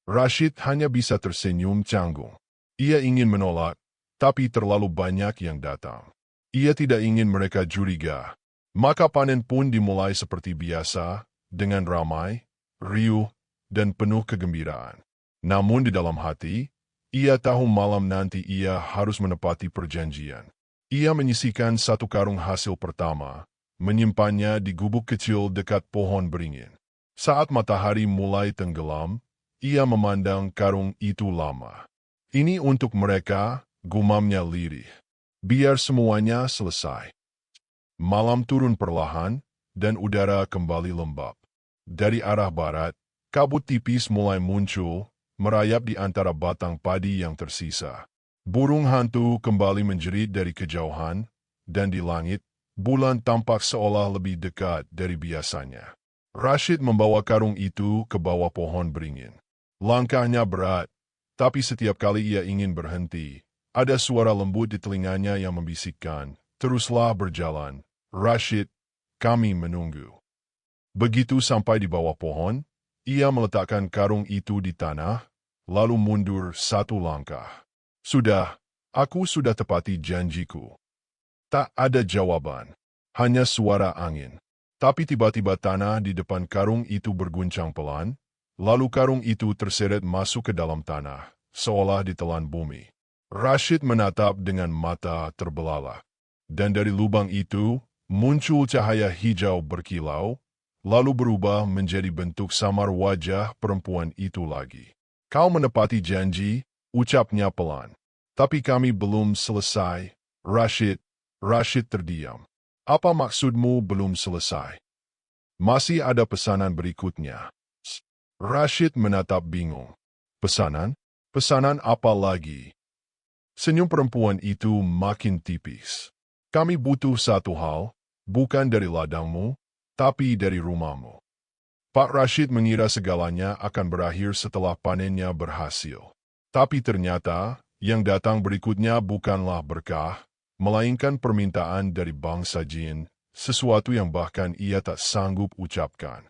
Rashid hanya bisa tersenyum canggung. Ia ingin menolak, tapi terlalu banyak yang datang. Ia tidak ingin mereka curiga. Maka panen pun dimulai seperti biasa, dengan ramai, riuh, dan penuh kegembiraan. Namun di dalam hati, ia tahu malam nanti ia harus menepati perjanjian. Ia menyisihkan satu karung hasil pertama, menyimpannya di gubuk kecil dekat pohon beringin. Saat matahari mulai tenggelam, ia memandang karung itu lama. Ini untuk mereka, gumamnya lirih. Biar semuanya selesai. Malam turun perlahan, dan udara kembali lembab. Dari arah barat, kabut tipis mulai muncul, merayap di antara batang padi yang tersisa. Burung hantu kembali menjerit dari kejauhan, dan di langit, bulan tampak seolah lebih dekat dari biasanya. Rashid membawa karung itu ke bawah pohon beringin. Langkahnya berat, tapi setiap kali ia ingin berhenti, ada suara lembut di telinganya yang membisikkan, "Teruslah berjalan, Rashid, kami menunggu." Begitu sampai di bawah pohon, ia meletakkan karung itu di tanah, lalu mundur satu langkah. Sudah, aku sudah tepati janjiku. Tak ada jawaban, hanya suara angin. Tapi tiba-tiba tanah di depan karung itu berguncang pelan, lalu karung itu terseret masuk ke dalam tanah, seolah ditelan bumi. Rashid menatap dengan mata terbelalak. Dan dari lubang itu, muncul cahaya hijau berkilau, lalu berubah menjadi bentuk samar wajah perempuan itu lagi. "Kau menepati janji," ucapnya pelan. "Tapi kami belum selesai, Rashid." Rashid terdiam. "Apa maksudmu belum selesai?" "Masih ada pesanan berikutnya." Rashid menatap bingung. "Pesanan? Pesanan apa lagi?" Senyum perempuan itu makin tipis. "Kami butuh satu hal, bukan dari ladangmu, tapi dari rumahmu." Pak Rashid mengira segalanya akan berakhir setelah panennya berhasil. Tapi ternyata, Yang datang berikutnya bukanlah berkah, melainkan permintaan dari bangsa jin, sesuatu yang bahkan ia tak sanggup ucapkan.